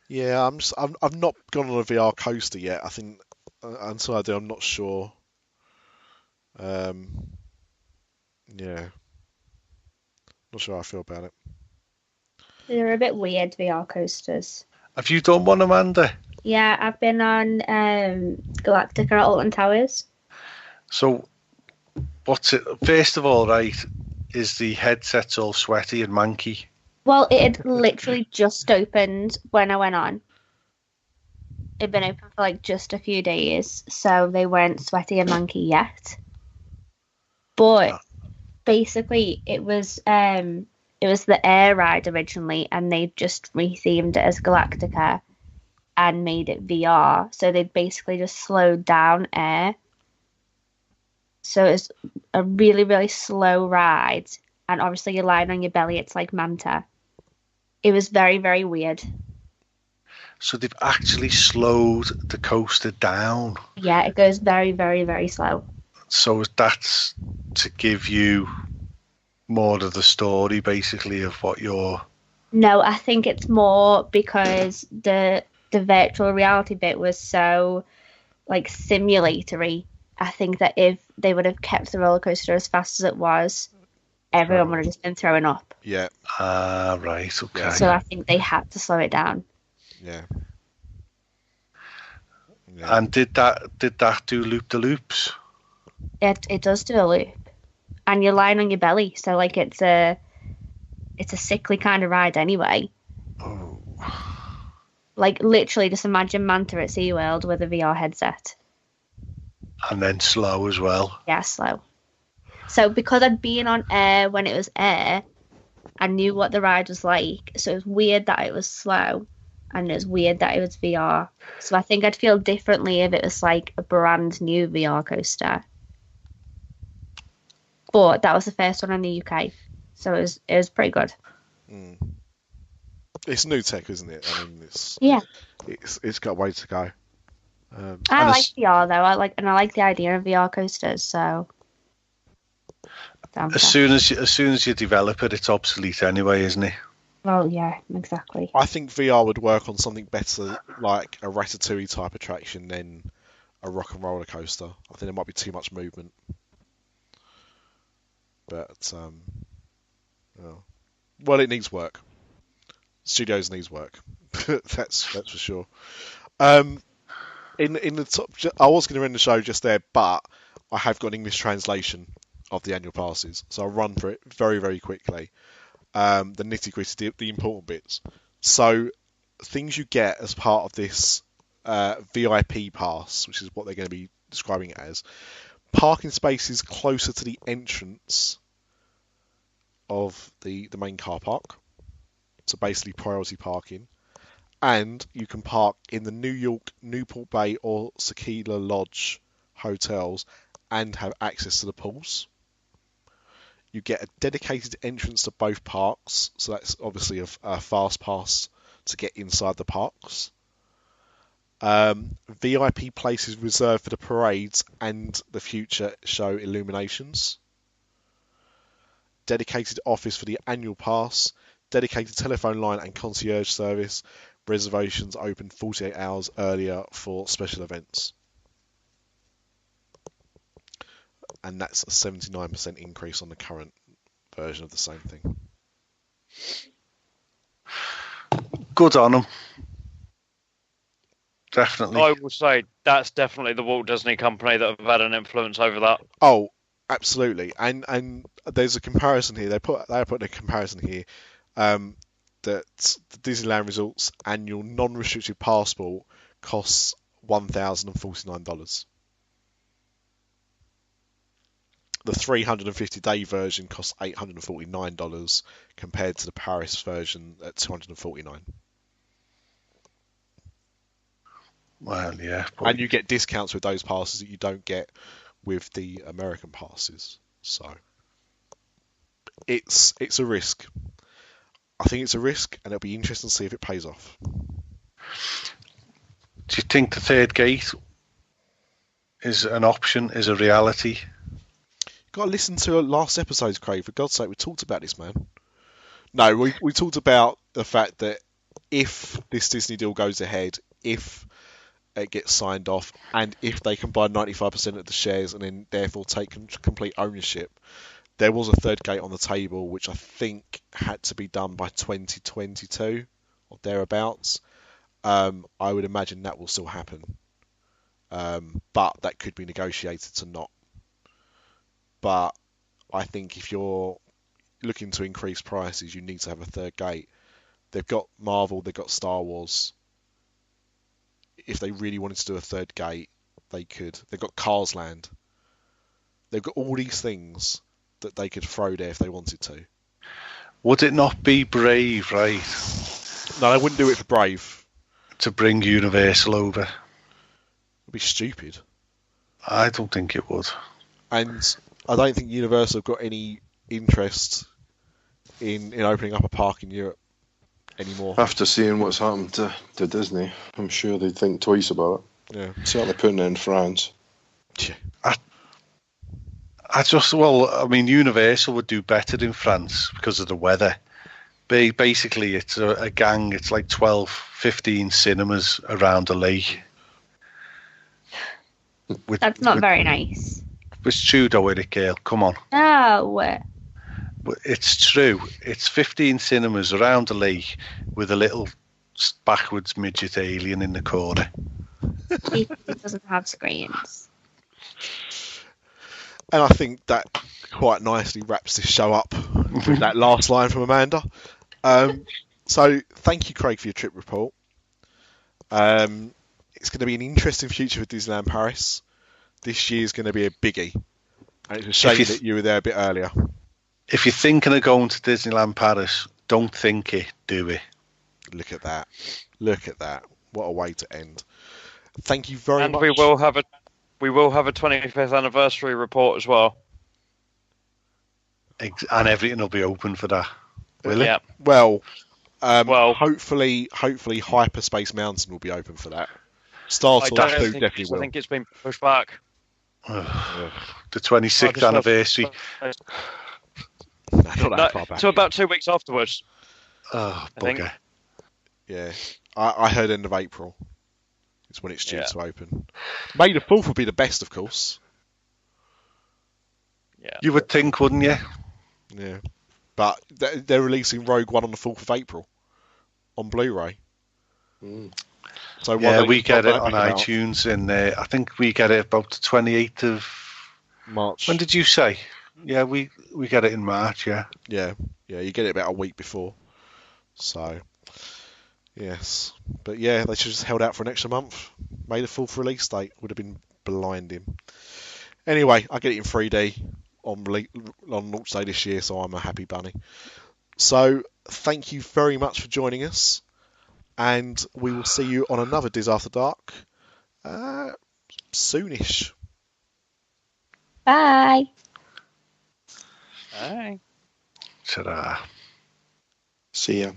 Yeah, I've not gone on a VR coaster yet. I think until I do, I'm not sure. Yeah, not sure how I feel about it. They're a bit weird, VR coasters. Have you done one, Amanda? Yeah, I've been on Galactica at Alton Towers. So, what's it? First of all, right, is the headsets all sweaty and manky? Well, it had literally just opened when I went on. It'd been open for just a few days, so they weren't sweaty and manky yet. But basically, it was the air ride originally, and they just rethemed it as Galactica and made it VR. So they basically just slowed down air. So it's a really, really slow ride. And obviously you're lying on your belly. It's like Manta. It was very, very weird. So they've actually slowed the coaster down. Yeah, it goes very, very, very slow. So that's to give you more of the story, basically, of what you're... No, I think it's more because the virtual reality bit was so, simulatory. I think that if they would have kept the roller coaster as fast as it was, everyone would have just been throwing up. Yeah. Right, okay. So I think they had to slow it down. Yeah. And did that do loop-de-loops? It does do a loop, and you're lying on your belly, so like it's a sickly kind of ride anyway. Oh. Like literally, just imagine Manta at SeaWorld with a VR headset. And then slow as well. Yeah, slow. So because I'd been on air when it was air, I knew what the ride was like. So it was weird that it was slow, and it was weird that it was VR. So I think I'd feel differently if it was like a brand new VR coaster. But that was the first one in the UK, so it was pretty good. Mm. It's new tech, isn't it? I mean, it's got a way to go. I like VR though. I like the idea of VR coasters. So as soon as you develop it, it's obsolete anyway, isn't it? Well, yeah, exactly. I think VR would work on something better, like a Ratatouille type attraction, than a rock and roller coaster. I think there might be too much movement. But well, it needs work. Studios needs work. that's for sure. In the top, I was going to end the show just there, but I have got an English translation of the annual passes, so I'll run through it very, very quickly. The nitty gritty, the important bits. So things you get as part of this VIP pass, which is what they're going to be describing it as. Parking spaces closer to the entrance of the main car park. So basically priority parking. And you can park in the New York, Newport Bay or Sakila Lodge hotels and have access to the pools. You get a dedicated entrance to both parks. So that's obviously a fast pass to get inside the parks. VIP places reserved for the parades and the future show illuminations. Dedicated office for the annual pass. Dedicated telephone line and concierge service. Reservations open 48 hours earlier for special events. And that's a 79% increase on the current version of the same thing. Good on them. Definitely. I will say that's definitely the Walt Disney Company that have had an influence over that. Oh, absolutely. And there's a comparison here. They put a comparison here that the Disneyland Resorts annual non-restricted passport costs $1,049. The 350-day version costs $849 compared to the Paris version at $249. Well, yeah. And you get discounts with those passes that you don't get with the American passes. So it's a risk. I think it's a risk, and it'll be interesting to see if it pays off. Do you think the third gate is an option, is a reality? Got to listen to last episode, Craig. For God's sake, we talked about this, man. No, we talked about the fact that if this Disney deal goes ahead, if it gets signed off, and if they can buy 95% of the shares and then therefore take complete ownership, there was a third gate on the table, which I think had to be done by 2022 or thereabouts. I would imagine that will still happen, but that could be negotiated to not. But I think if you're looking to increase prices, you need to have a third gate. They've got Marvel, they've got Star Wars. If they really wanted to do a third gate, they could. They've got Cars Land. They've got all these things that they could throw there if they wanted to. Would it not be brave, right? No, they wouldn't do it for Brave. To bring Universal over? It'd be stupid. I don't think it would. And I don't think Universal have got any interest in opening up a park in Europe anymore. After seeing what's happened to Disney, I'm sure they'd think twice about it. Yeah. Certainly putting it in France. Yeah. I mean, Universal would do better in France because of the weather. Basically, it's a gang, it's like 12, 15 cinemas around a lake. That's not very nice. It's Trudeau with it, girl. Come on. No. but it's true. It's 15 cinemas around the lake with a little backwards midget alien in the corner. It doesn't have screens. And I think that quite nicely wraps this show up with that last line from Amanda. So thank you, Craig, for your trip report. It's going to be an interesting future for Disneyland Paris. This year's going to be a biggie. And it's a shame that you were there a bit earlier. If you're thinking of going to Disneyland Paris, don't think it, do it. Look at that. Look at that. What a way to end. Thank you very much. And we will have a 25th anniversary report as well. And everything will be open for that. Will it? Yeah. Well, hopefully Hyperspace Mountain will be open for that. Star Tours definitely will. I think it's been pushed back. The 26th anniversary. No, not that far back. So about 2 weeks afterwards. Oh, bugger. Yeah. I heard end of April. It's when it's due to open. May the 4th would be the best, of course. Yeah. You would think, wouldn't you? Yeah. But they're releasing Rogue One on the 4th of April on Blu-ray. So we get it on iTunes, and I think we get it about the 28th of March. When did you say? Yeah, we get it in March, yeah. Yeah, you get it about a week before. So, yes. But yeah, they should have just held out for an extra month. May the 4th release date would have been blinding. Anyway, I get it in 3D on launch day this year, so I'm a happy bunny. So, thank you very much for joining us. And we will see you on another Dis After Dark soonish. Bye. Bye. Ta-da. See ya.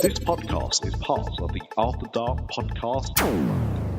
This podcast is part of the After Dark Podcast.